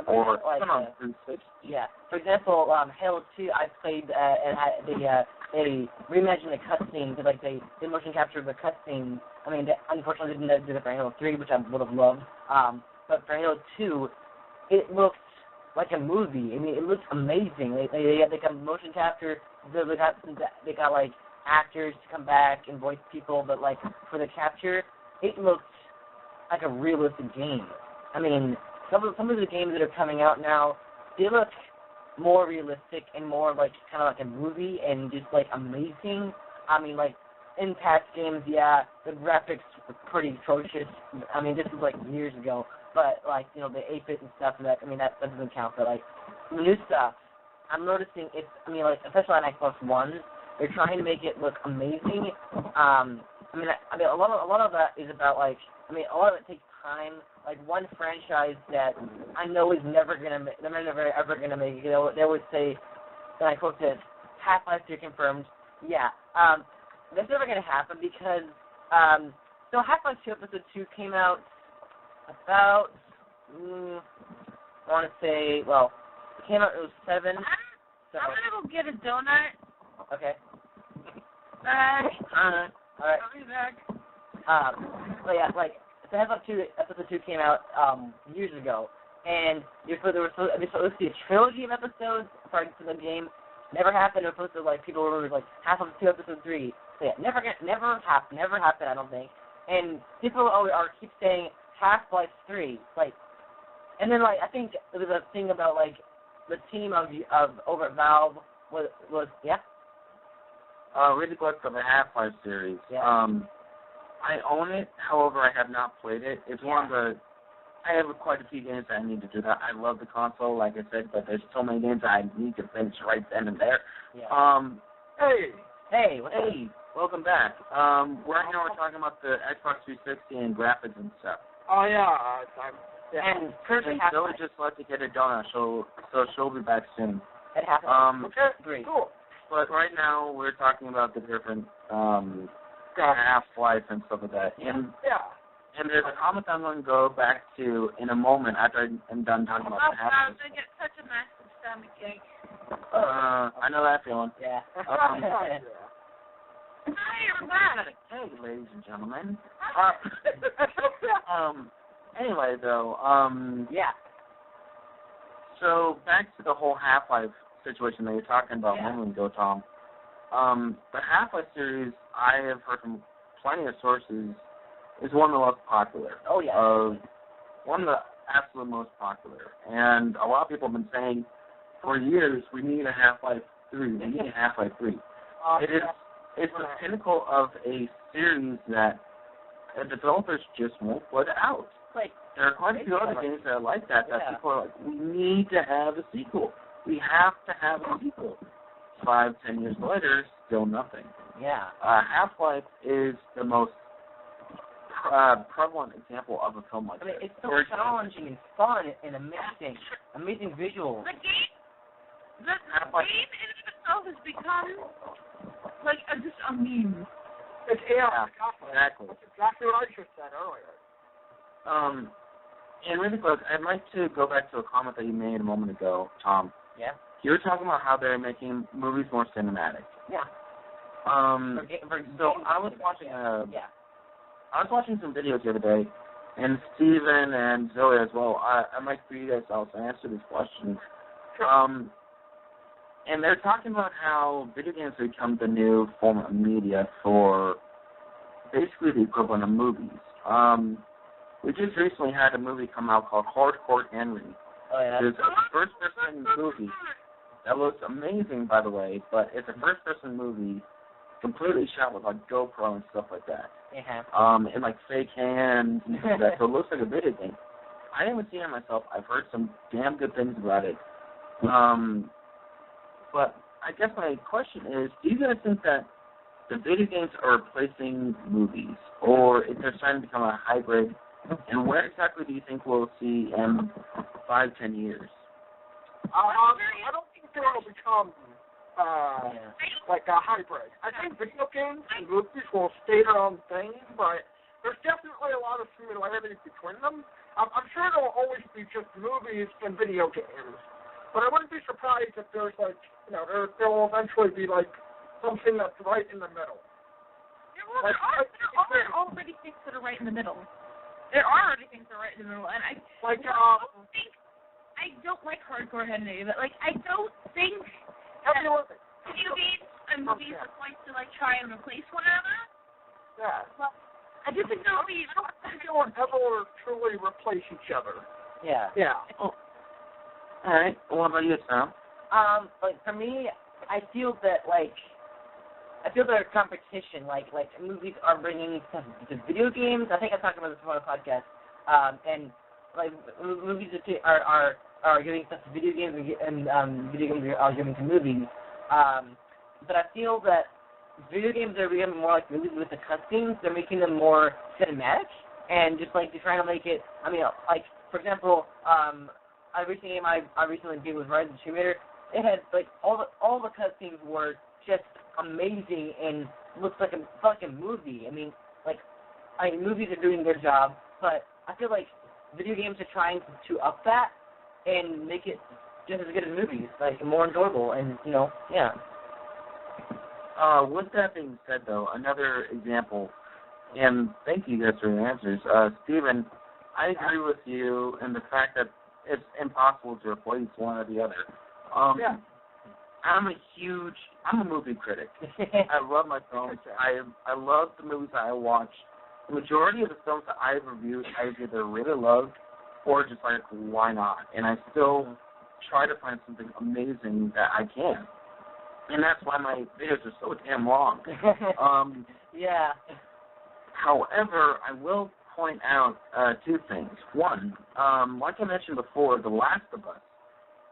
or on 360. Yeah. For example, Halo 2, I played and they reimagined the cutscenes. Like they motion captured the cutscenes. I mean, they unfortunately didn't do that for Halo 3, which I would have loved. But for Halo 2, it looks like a movie. I mean, it looks amazing. They got motion capture. They got like actors to come back and voice people, but like for the capture, it looked like a realistic game. I mean, some of the games that are coming out now, they look more realistic and more like kind of like a movie and just like amazing. I mean, like in past games, yeah, the graphics were pretty atrocious. I mean, this was like years ago, but like the 8-bit and stuff. And that that doesn't count. But like the new stuff, I'm noticing it's. I mean, like especially on Xbox One, they're trying to make it look amazing. A lot of that is about like. I mean, a lot of it takes time. Like one franchise that I know is never ever gonna make it. They would say, and I quote this: Half-Life 3 confirmed. Yeah, that's never gonna happen because Half-Life 2 Episode 2 came out about I want to say it came out. It was 7. So. I'm gonna go get a donut. Okay. All right. I'll be back. But yeah, like. So Episode 2 came out years ago, and there was supposed to be a trilogy of episodes for the game. Never happened. It was supposed to like people were like Half-Life 2 Episode 3. So yeah, never happened. I don't think. And people keep saying Half-Life 3, like, and then like I think there was a thing about like the team of over at Valve was yeah. Really quick for the Half-Life series. Yeah. I own it, however, I have not played it. It's one of the. I have quite a few games that I need to do that. I love the console, like I said, but there's so many games I need to finish right then and there. Yeah. Hey, welcome back. Right now we're talking about the Xbox 360 and graphics and stuff. Oh yeah, and currently Zoe just left to get a donut, so she'll be back soon. It happened. Okay, great. Cool. But right now we're talking about the different Half-Life and stuff like that. And there's a comment I'm going to go back to in a moment after I'm done talking about the Half-Life. I was going to get such a massive stomach ache. I know that feeling. Yeah. Hi, I'm back. Hey, ladies and gentlemen. Anyway, though, yeah. So back to the whole Half-Life situation that you're talking about a moment ago, Tom. The Half-Life series, I have heard from plenty of sources, is one of the most popular. Oh, yeah. One of the absolute most popular. And a lot of people have been saying, for years, we need a Half-Life 3. We need a Half-Life 3. It's the pinnacle of a series that the developers just won't put out. Like, there are quite a few other games that are like that people are like, we need to have a sequel. We have to have a sequel. 5-10 years later, still nothing. Yeah. Half-Life is the most prevalent example of a film like this. It's so challenging and fun and amazing visuals. The game in and of itself has become like just a meme. It's exactly. That's exactly what I just said earlier. And really quick, I'd like to go back to a comment that you made a moment ago, Tom. Yeah. You were talking about how they're making movies more cinematic. Yeah. So I was watching I was watching some videos the other day, and Steven and Zoe as well. I'd like for you guys to also answer these questions. And they're talking about how video games have become the new form of media for basically the equivalent of movies. We just recently had a movie come out called Hardcore Henry. Oh, yeah. It's a first-person movie that looks amazing, by the way, but it's a first-person movie completely shot with, like, GoPro and stuff like that. Yeah. And, like, fake hands and stuff like that, so it looks like a video game. I haven't seen it myself. I've heard some damn good things about it. But I guess my question is, do you guys think that the video games are replacing movies, or if they're starting to become a hybrid, and where exactly do you think we'll see in 5-10 years? I don't think they will become like a hybrid. I think video games and movies will stay their own thing, but there's definitely a lot of similarities between them. I'm sure there will always be just movies and video games, but I wouldn't be surprised if there's like, there will eventually be like something that's right in the middle. There are already things that are right in the middle. There are already things that are right in the middle, and I don't like Hardcore Henry, but like I don't think video games and movies are going to like try and replace one another. Yeah. Well, I do think there'll be. I don't think they will ever truly replace each other. Yeah. Yeah. All right. What about you, Sam? Like for me, I feel that there's competition. Like movies are bringing stuff to video games. I think I talked about this before on the podcast. And like movies are giving stuff to video games, and video games are giving to movies. But I feel that video games are becoming more like movies with the cutscenes. They're making them more cinematic, and just like they're trying to make it. I mean, like for example, a recent game I recently did was Rise of the Tomb Raider. It had like all the cutscenes were just amazing and looks like a fucking movie. I mean, movies are doing their job, but I feel like video games are trying to up that and make it just as good as movies, like more enjoyable, and yeah. With that being said, though, another example, and thank you guys for your answers. Steven, I agree with you in the fact that it's impossible to replace one or the other. Yeah. I'm a movie critic. I love my films. I love the movies that I watch. The majority of the films that I've reviewed, I've either really loved or just like, why not? And I still try to find something amazing that I can. And that's why my videos are so damn long. Yeah. However, I will point out two things. One, like I mentioned before, The Last of Us,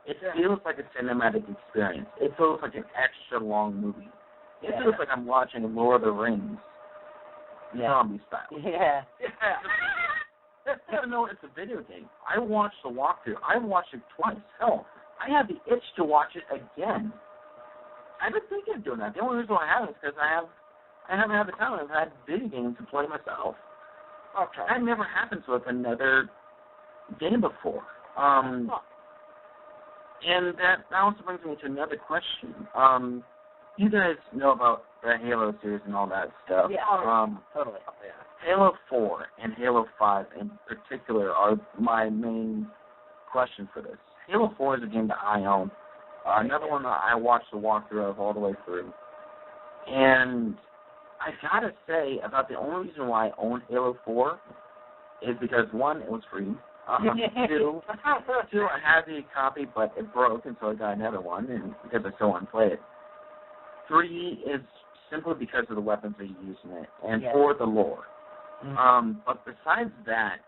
it feels like a cinematic experience. It feels like an extra long movie. It feels like I'm watching Lord of the Rings, zombie style. Yeah. Even though it's a video game, I watched the walkthrough. I watched it twice. Hell, I have the itch to watch it again. I've been thinking of doing that. The only reason why I haven't is because I haven't had the time. I've had video games to play myself. Okay. That never happens with another game before. And that also brings me to another question. You guys know about the Halo series and all that stuff. Yeah. Totally. Halo 4 and Halo 5 in particular are my main question for this. Halo 4 is a game that I own. Another one that I watched the walkthrough of all the way through. And I gotta say, about the only reason why I own Halo 4 is because, one, it was free. Two, I had the copy, but it broke, and so I got another one, and because I still want to play it. 3 is simply because of the weapons they use in it, and 4, the lore. But besides that,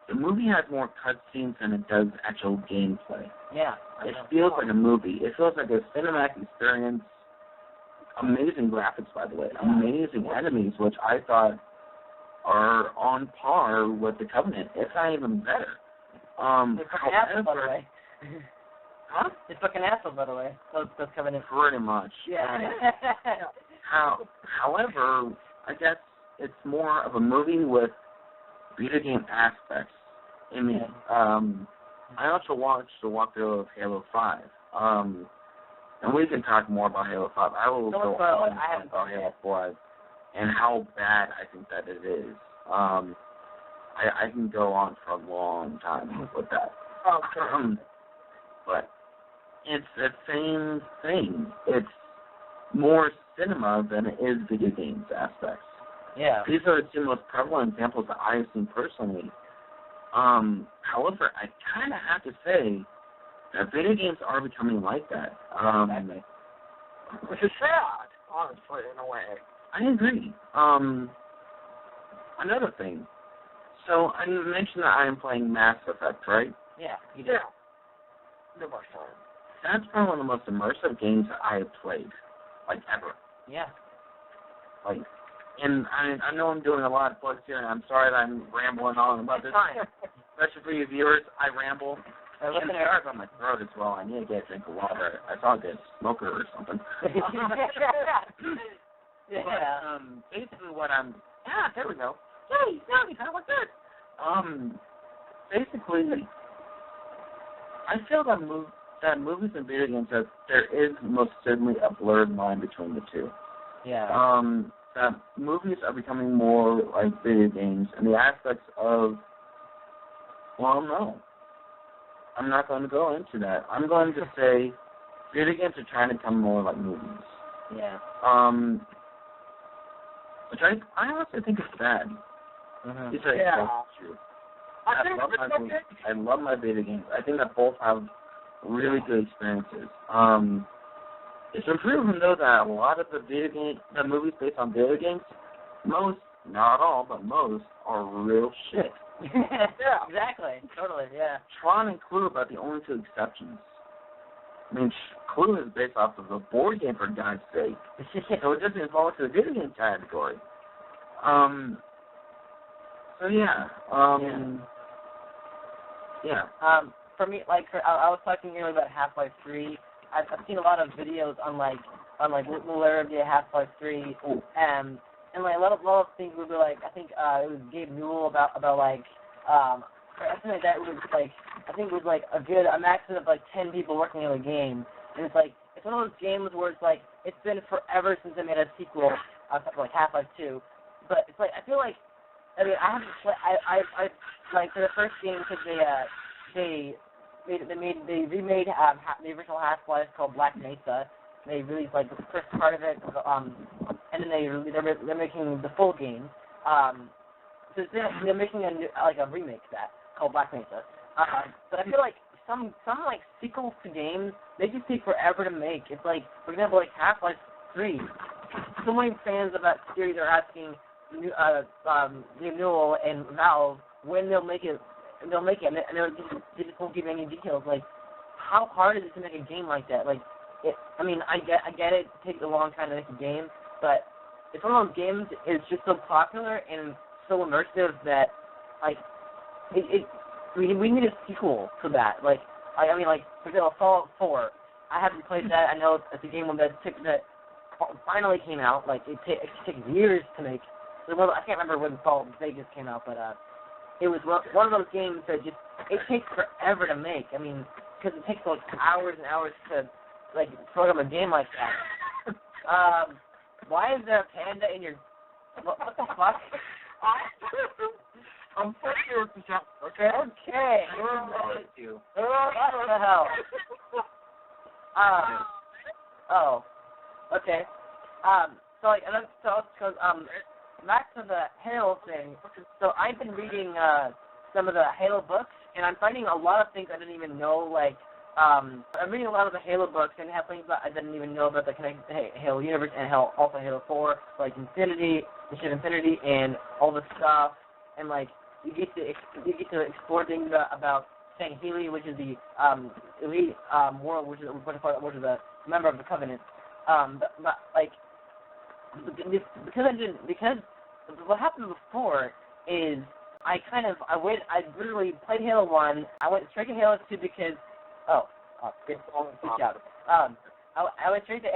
the movie has more cutscenes than it does actual gameplay. Yeah. It feels like a movie. It feels like a cinematic experience. Amazing graphics, by the way. Amazing enemies, which I thought are on par with the Covenant. It's not even better. They're fucking assholes, by the way. Huh? They're fucking assholes, by the way. Those Covenant. Pretty much. Yeah. However, I guess it's more of a movie with video game aspects. I mean, I also watched the walkthrough of Halo 5. And we can talk more about Halo 5. I will go on about Halo 5 and how bad I think that it is. I can go on for a long time with that. But it's the same thing. It's more cinema than it is video games aspects. Yeah. These are the two most prevalent examples that I have seen personally. However, I kind of have to say that video games are becoming like that. Which is sad, honestly, in a way. I agree. Another thing. So I mentioned that I am playing Mass Effect, right? Yeah. Yeah. Numerous times. That's probably one of the most immersive games that I have played, like, ever. Yeah. Like, and I know I'm doing a lot of plugs here, and I'm sorry that I'm rambling on about this. Fine. Especially for you viewers, I ramble. I'm sorry about my throat as well. I need to get a drink of water. I thought I'd get a smoker or something. Yeah. But, basically what I'm... Yeah, there we go. Yay, now we kind of look good. Basically, I feel that movies and video games, that there is most certainly a blurred line between the two. Yeah. That movies are becoming more like video games, and the aspects of, well, no. I'm not going to go into that. I'm going to say video games are trying to become more like movies. Yeah. Which I honestly think is bad. Mm-hmm. It's like, Yeah. true. I I love my video games. I think that both have really good experiences. It's been proven though that a lot of the movies based on video games, most, not all, but most, are real shit. Yeah, exactly. Totally, yeah. Tron and Clue are the only two exceptions. I mean, Clue is based off of a board game, for God's sake. So it doesn't fall into the video game category. So yeah. Yeah. For me, like, I was talking earlier about Half-Life 3. I've seen a lot of videos on Lularity, Half-Life 3, and like a lot of things would be like, I think it was Gabe Newell about like, I think that was like, I think it was like a maximum of like 10 people working on the game, and it's like, it's one of those games where it's like, it's been forever since they made a sequel, like Half-Life 2, but it's like, I feel like, I mean, I haven't played, I like, for the first game, because they remade the original Half-Life called Black Mesa. They released like the first part of it, and then they're making the full game. So they're making a remake of that called Black Mesa. But I feel like some like sequels to games, they just take forever to make. It's like, for example, like Half-Life 3. So many fans of that series are asking Newell and Valve when they'll make it. And they just won't give any details. Like, how hard is it to make a game like that? Like, I mean, I get it. It takes a long time to make a game, but it's one of those games. It's just so popular and so immersive that, like, we need a sequel to that. Like, I mean, like, for example, Fallout 4. I haven't played that. I know it's a game that finally came out. Like, it takes years to make. I can't remember when Fallout Vegas came out, but it was one of those games that just, it takes forever to make. I mean, because it takes like hours and hours to, like, program a game like that. Why is there a panda in your, what the fuck? I'm familiar with the job, okay? Okay. What the hell? Oh. Okay. So, like, back to the Halo thing. So I've been reading some of the Halo books, and I'm finding a lot of things I didn't even know. Like, I'm reading a lot of the Halo books and have things that I didn't even know about the Halo universe, and also Halo 4, like Infinity, the ship Infinity, and all the stuff. And like, you get to explore things about St. Healy, which is the elite world, which is a member of the Covenant. But like, because what happened before is I literally played Halo 1. I went straight to Halo 2 because good job. I went straight to I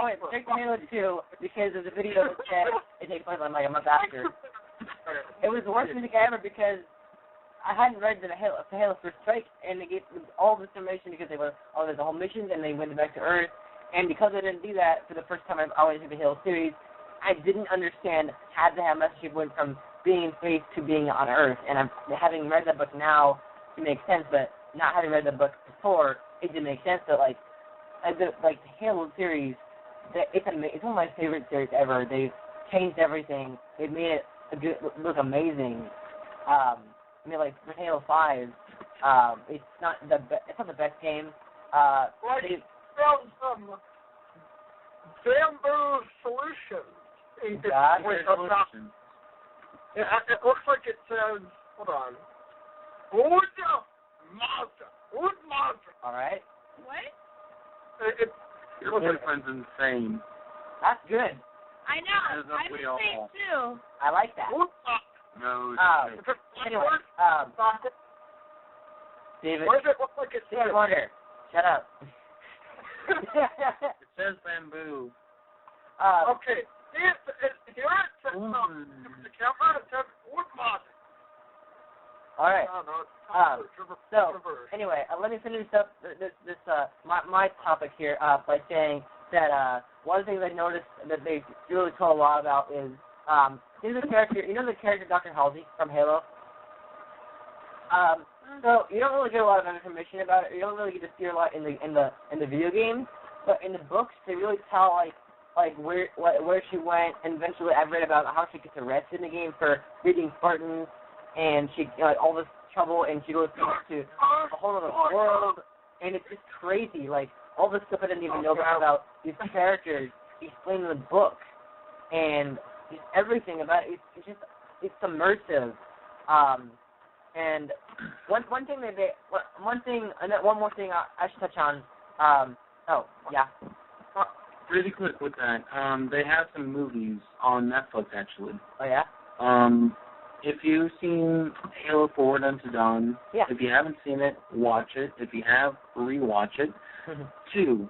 went straight to Halo 2 because of the video that said it takes place. I'm like, I'm a bastard. It was the worst thing ever because I hadn't read the Halo First Strike, and they gave all this information because there's a whole mission, and they went back to Earth. And because I didn't do that for the first time I went through the Halo series, I didn't understand how the message went from being in space to being on Earth. And I'm having read that book now, it makes sense, but not having read the book before, it didn't make sense. That the Halo series, it's one of my favorite series ever. They've changed everything. They've made it look amazing. I mean, like for Halo 5, it's not the best game. Some bamboo solutions. It looks like it says, hold on. Wood Mazda. All right. What? Your boyfriend's insane. That's good. I know. I'm insane too. I like that. No. Anyway, David. Why does it look like it says? David Wonder, shut up. It says bamboo. Okay. Here it says, the camera, it says wood Mazda. All right. So reverse. anyway, let me finish up my topic here by saying that one of the things I noticed that they really told a lot about is the character Dr. Halsey from Halo. So you don't really get a lot of information about it. You don't really get to see a lot in the video games. but in the books they really tell like where she went, and eventually I read about how she gets arrested in the game for reading Spartans, and she all this trouble, and she goes to a whole other world, and it's just crazy. Like all this stuff I didn't even know about these characters explained in the book, and just everything about it. It's immersive. And one more thing I should touch on. Really quick with that, they have some movies on Netflix actually. Oh yeah. If you've seen Halo Forward Unto Dawn, yeah. If you haven't seen it, watch it. If you have, rewatch it. 2,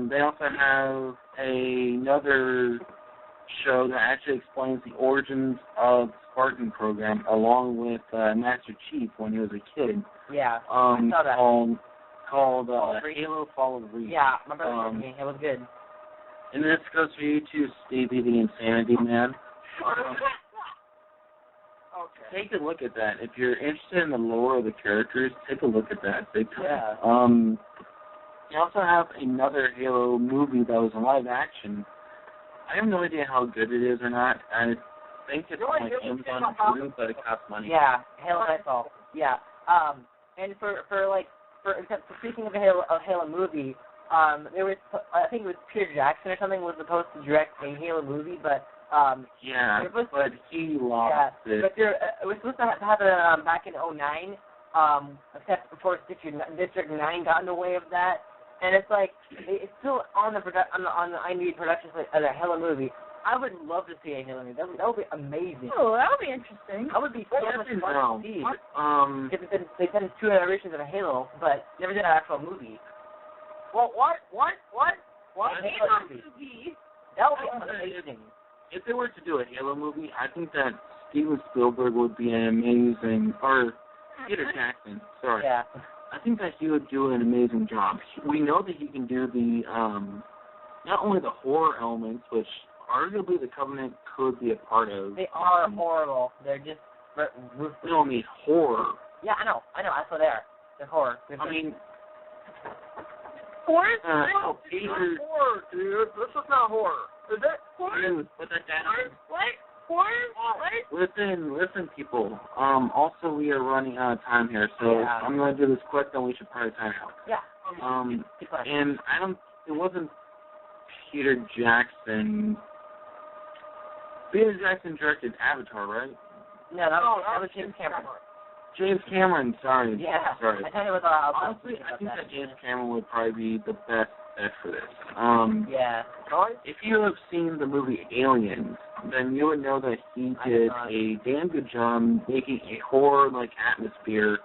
they also have another show that actually explains the origins of the Spartan program, along with Master Chief when he was a kid. Yeah, I saw that. Called Halo Fall of Reach. Yeah, my brother told me it was good. And this goes for you too, Stevie the Insanity Man. Okay. Take a look at that. If you're interested in the lore of the characters, take a look at that. Yeah. You also have another Halo movie that was in live action. I have no idea how good it is or not. I think it's like Amazon Prime, but it costs money. Yeah, Halo Nightfall. Yeah. And for speaking of a Halo movie, there was, I think it was Peter Jackson or something was supposed to direct a Halo movie, but yeah, but he lost it. But it was supposed to happen back in 2009, except before District 9 got in the way of that. And it's like it's still on the IMDb production slate as a Halo movie. I would love to see a Halo movie. That would be amazing. Oh, that would be interesting. That would be so much fun to see. They did 2 iterations of a Halo, but never did an actual movie. Well, what? Halo movie. That would be amazing. If they were to do a Halo movie, I think that Steven Spielberg would be an amazing, or Peter Jackson, sorry. Yeah. I think that he would do an amazing job. We know that he can do the, not only the horror elements, which arguably the Covenant could be a part of. They are horrible. They're just ruthless. No, I mean horror. Yeah, I know. That's what they are. They're horror. I mean... Horror? This is horror, dude. This is not horror. Is it? Horror? Put that down. What? Horror? What? Listen, people. Also, we are running out of time here, so I'm going to do this quick, then we should probably time out. Yeah. And it wasn't Peter Jackson. Peter Jackson directed Avatar, right? No, that was James Cameron. James Cameron, sorry. Yeah. Sorry. I thought it was honestly, I think that James Cameron would probably be the best bet for this. Yeah. If you have seen the movie Aliens, then you would know that he did a damn good job making a horror-like atmosphere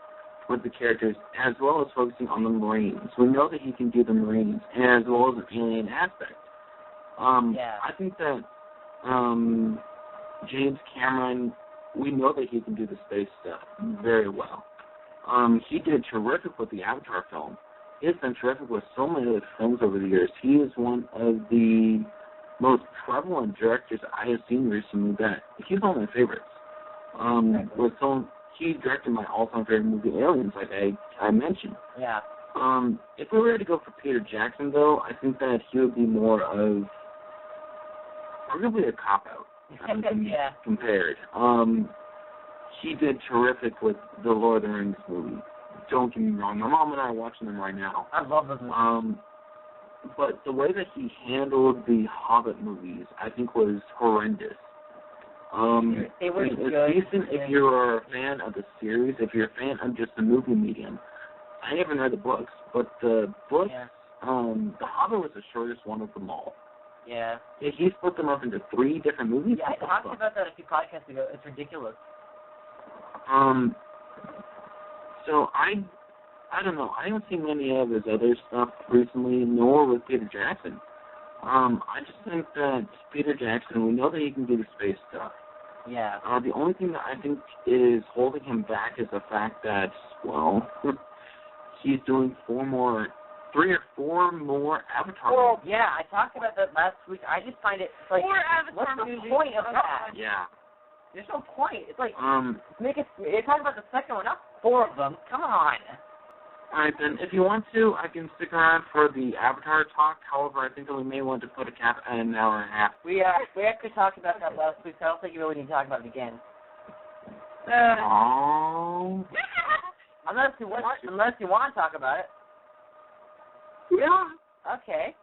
with the characters, as well as focusing on the Marines. We know that he can do the Marines, as well as an alien aspect. I think that James Cameron, we know that he can do the space stuff very well. He did terrific with the Avatar film. He has been terrific with so many other films over the years. He is one of the most prevalent directors I have seen recently. That he's one of my favorites. He directed my all-time favorite movie, Aliens, like I mentioned. Yeah. If we were to go for Peter Jackson, though, I think that he would be more of arguably a cop-out. Compared. He did terrific with the Lord of the Rings movie. Don't get me wrong. My mom and I are watching them right now. I love those movies. But the way that he handled the Hobbit movies, I think, was horrendous. They were it's good. decent if you're a fan of the series, if you're a fan of just the movie medium. I haven't read the books, but the books, The Hobbit was the shortest one of them all. Yeah. He split them up into 3 different movies. Yeah, I talked about that a few podcasts ago. It's ridiculous. So I don't know. I haven't seen any of his other stuff recently, nor with Peter Jackson. I just think that Peter Jackson, we know that he can do the space stuff. Yeah. The only thing that I think is holding him back is the fact that, well, he's doing 3 or 4 more Avatar movies. Yeah, I talked about that last week. I just find it like, what's the point of that? Yeah. There's no point. It's like, you're talking about the second one, not 4 of them. Come on. Alright then, if you want to, I can stick around for the Avatar talk. However, I think that we may want to put a cap at an hour and a half. We actually talked about that last week, so I don't think you really need to talk about it again. Oh. Unless you want to talk about it. Yeah. Okay.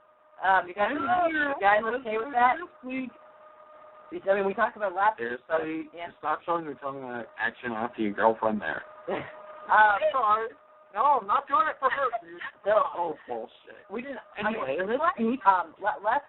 You guys okay with that? I mean, we talked about last week. Seriously, stop showing your tongue action after your girlfriend there. Sorry. No, I'm not doing it for her. Oh, bullshit. We didn't. Anyway, last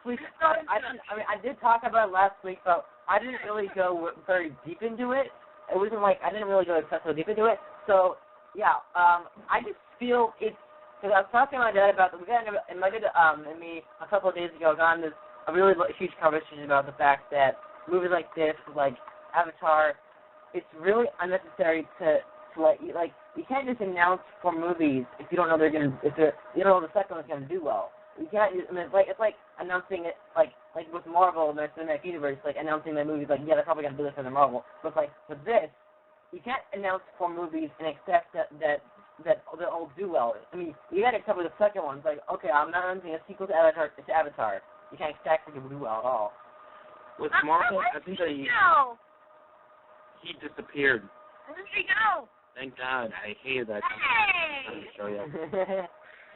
week, I did talk about it last week, but I didn't really go very deep into it. It wasn't like I didn't really go so deep into it. So yeah, I just feel it's because I was talking to my dad about we got and my dad and me a couple of days ago got in a really huge conversation about the fact that movies like this, like Avatar, it's really unnecessary to like you can't just announce for movies if you don't know you don't know the second one's gonna do well. You can't. I mean, it's like announcing it like with Marvel and their cinematic universe, like announcing their movies like they're probably gonna do this for the Marvel. But like with this, you can't announce for movies and expect that they'll all do well. I mean, you gotta cover the second one. It's like okay, I'm not announcing a sequel to Avatar. You can't expect it to do well at all. With Marvel, I think that he disappeared. Where did he go? Thank God. I hated that. Hey! Show you.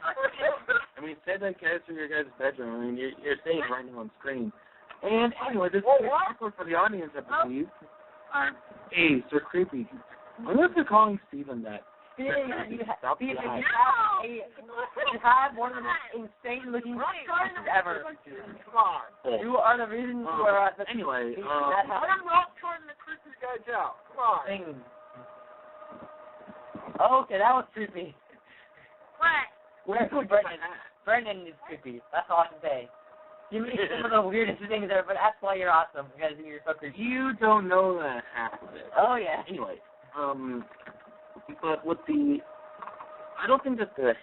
I mean, say that character in your guys' bedroom. I mean, you're saying it right now on screen. And anyway, this is awkward for the audience, I believe. Hey, Sir Creepy. I'm going to call Steven that. You have one of the most insane-looking faces ever. Come on. You are the reason for the Anyway, that happened. I'm not trying to creep you guys out. Come on. Oh, okay, that was creepy. What? Brendan is creepy. That's all I can say. You make some of the weirdest things ever, but that's why you're awesome. Because you're so creepy. You don't know that half of it. Oh, yeah. Anyway, but with I don't think that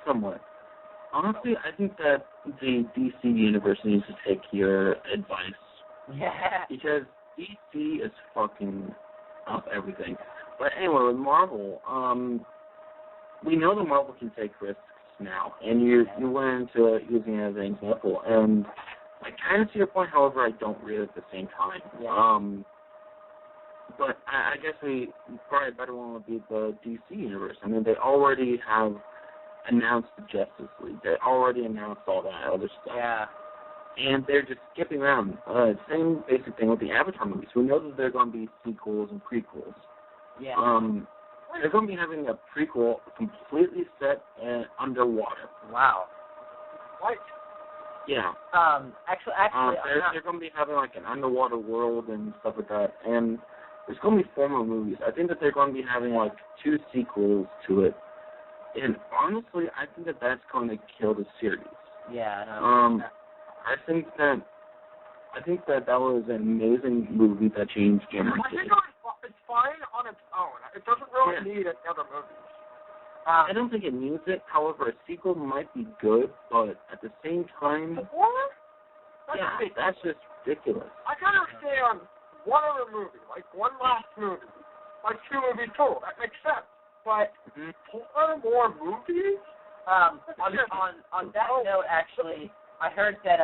somewhat. Honestly, I think that the DC universe needs to take your advice. Yeah. Because DC is fucking up everything. But anyway, with Marvel, we know that Marvel can take risks now, and you went into using it as an example, and I kind of see your point, however, I don't really at the same time. Yeah. But I guess probably a better one would be the DC universe. I mean, they already have announced the Justice League. They already announced all that other stuff. Yeah. And they're just skipping around. Same basic thing with the Avatar movies. We know that they're going to be sequels and prequels. Yeah. They're going to be having a prequel completely set underwater. Wow. What? Yeah. Actually, they're going to be having like an underwater world and stuff like that. And there's going to be 4 more movies. I think that they're going to be having like 2 sequels to it. And honestly, I think that that's going to kill the series. Yeah. No. I think that was an amazing movie that changed generations. I think it's fine on its own. It doesn't really need another movie. I don't think it needs it. However, a sequel might be good, but at the same time, What? That's just ridiculous. I can understand one other movie, like one last movie, like 2 movies total. That makes sense. But 4 more movies? On that note, actually, I heard that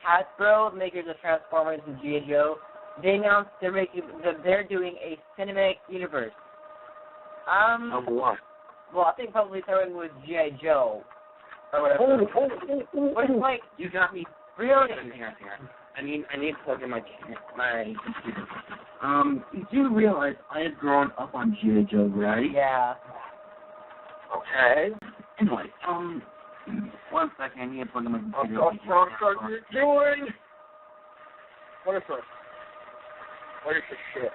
Hasbro, makers of Transformers and G.I. Joe, they announced they're doing a cinematic universe. Of what? Well, I think probably starting with G.I. Joe or whatever. But it's like You got me. really. Hang on. I need to plug in my computer. You do realize I had grown up on G.I. Joe, right? Yeah. Okay. Anyway, 1 second, I need to plug in my computer. What are you doing? What is this? What is this shit?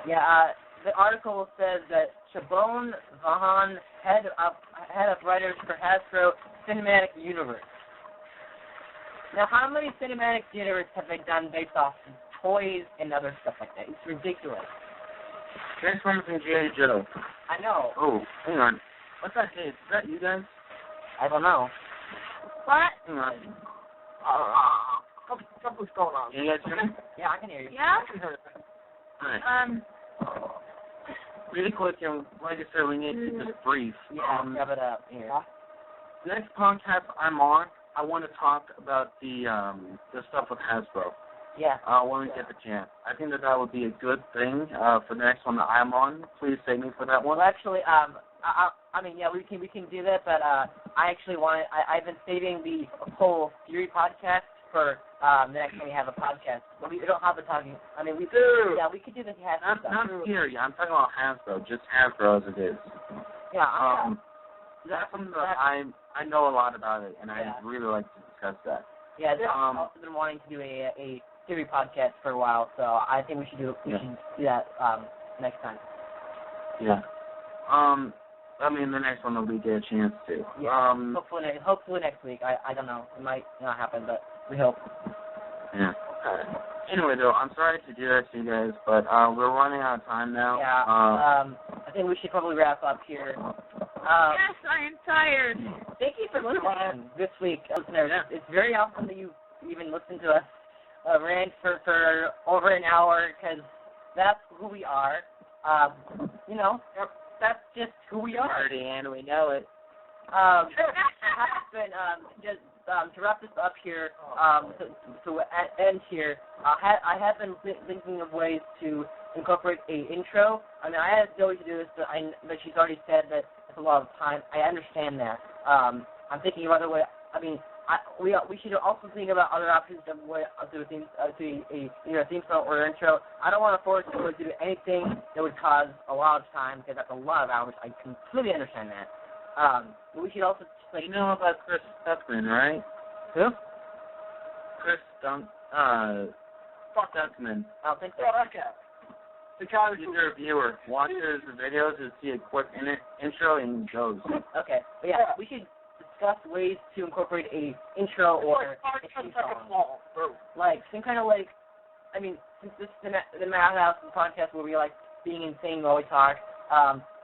Yeah, the article says that Chabon Vahan, head of writers for Hasbro Cinematic Universe. Now, how many cinematic universes have they done based off toys and other stuff like that? It's ridiculous. Transformers and G.I. Joe. I know. Oh, hang on. What's that say? Is that you guys? I don't know. What? Hang on. Something's going on. Can you guys hear me? Yeah, I can hear you. Yeah? I can hear it. Alright. really quick, and like I said, we need to just brief. Yeah, wrap it up here. The next podcast I'm on, I want to talk about the stuff with Hasbro. Yeah. When we get the chance. I think that would be a good thing for the next one that I'm on. Please save me for that one. Well, actually, I mean, yeah, we can do that, but I actually I've been saving the whole Fury podcast for the next time we have a podcast. But we don't have the talking. I mean, we do. Yeah, we could do the Hasbro stuff. Not Fury. I'm talking about Hasbro. Just Hasbro as it is. Yeah. That's something that I know a lot about it, and I really like to discuss that. Yeah, I've also been wanting to do a Fury podcast for a while, so I think we should do that next time. Yeah. I mean, the next one we get a chance to. Yeah. Hopefully next week. I don't know. It might not happen, but we hope. Yeah. Anyway, though, I'm sorry to do that to you guys, but we're running out of time now. Yeah. I think we should probably wrap up here. Yes, I am tired. Thank you for listening this week, listeners. It's very awesome that you even listen to us rant for over an hour, because that's who we are. That's just who we are, and we know it. To wrap this up here, to end here, I have been thinking of ways to incorporate a intro. I mean, I asked Zoe to do this, but she's already said that it's a lot of time. I understand that. I'm thinking of other ways. I mean, we should also think about other options of a theme song or intro. I don't want to force you to do anything that would cause a lot of time, because that's a lot of hours. I completely understand that. But we should also just, you know about Chris Stuckman, right? Who? Chris Stuckman. I don't think so. The guy who's a reviewer watches the videos and see a quick intro and goes. Okay, but yeah, we should discuss ways to incorporate a intro or a theme song. Like some kind of I mean, since this is the Madhouse podcast where we like being insane while we talk,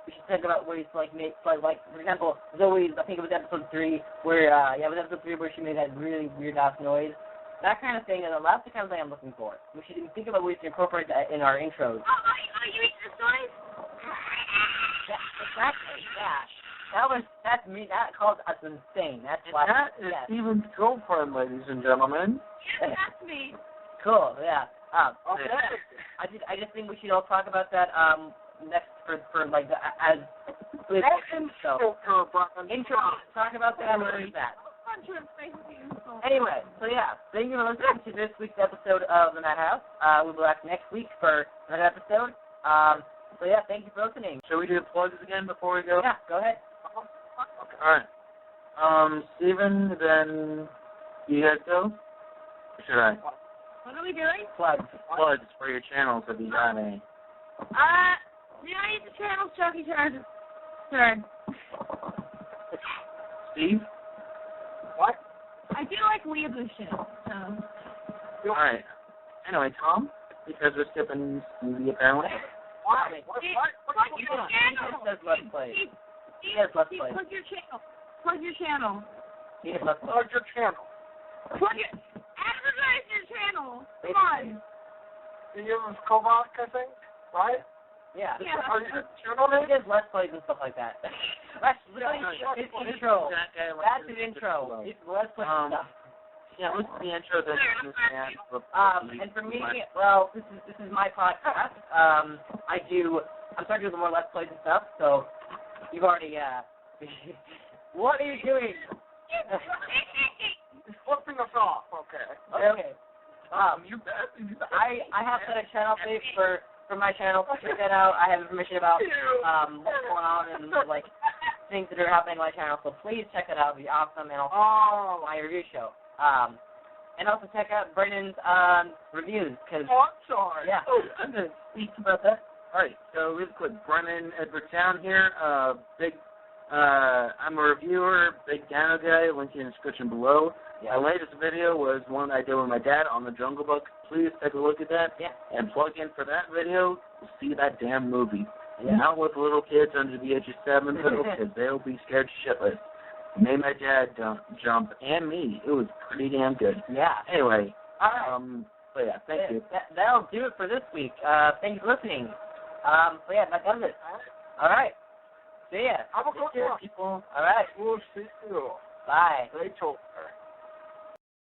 we should think about ways to make for example, Zoe's, I think it was episode 3 where she made that really weird ass noise. That kind of thing, and that's the kind of thing I'm looking for. We should think about ways to incorporate that in our intros. Are you making this noise? Exactly, yeah. That's me. That calls us insane. That's why. That is Steven's girlfriend, ladies and gentlemen. Yes, that's me. Cool, yeah. Okay. I just think we should all talk about that next for as intro. Talk about that. Where is that? Anyway, so yeah, thank you for listening to this week's episode of the Madhouse. We'll be back next week for another episode. So yeah, thank you for listening. Shall we do the plugs again before we go? Yeah, go ahead. Okay, alright. Steven, then you guys go? Or should I? What are we doing? Plugs. Plugs for your channels if you got any. The channel's Chakky turn. Steve? What? I do like weeaboo shit, so. Alright. Anyway, Tom, because we're skipping Stevie apparently. Why? Plug your channel. He does Let's Play. Plug your channel. Plug your channel. He does Let's Play. Plug your channel. Advertise your channel. Come on. Steve Kovoc, I think, right? Yeah. Are you channel name? He does Let's Plays and stuff like that. That's literally his intro. That's his intro. It's Let's Play stuff. Yeah, what's the intro that you understand? And for me, well, this is my podcast. I'm starting to do more Let's Plays and stuff, so you've already, what are you doing? He's flipping us off, okay. Okay. I have set a channel page for my channel. Check that out. I have information about what's going on and things that are happening on my channel. So please check it out. It'll be awesome. And also my review show. And also check out Brennan's reviews. I'm sorry. Yeah. I'm going to speak about that. All right. So real quick, Brennan Edward Town here. I'm a reviewer. Bigdinoguy. Link in the description below. Yeah. My latest video was one I did with my dad on the Jungle Book. Please take a look at that. Yeah. And plug in for that video. See that damn movie. Yeah. Not with little kids under the age of 7, because they'll be scared shitless. Made my dad jump and me. It was pretty damn good. Yeah. Anyway. All right. But yeah, thank you. That'll do it for this week. Thanks for listening. But yeah, that does it. All right. See ya. Have a good one. People. All right. We'll see you. Bye. Later.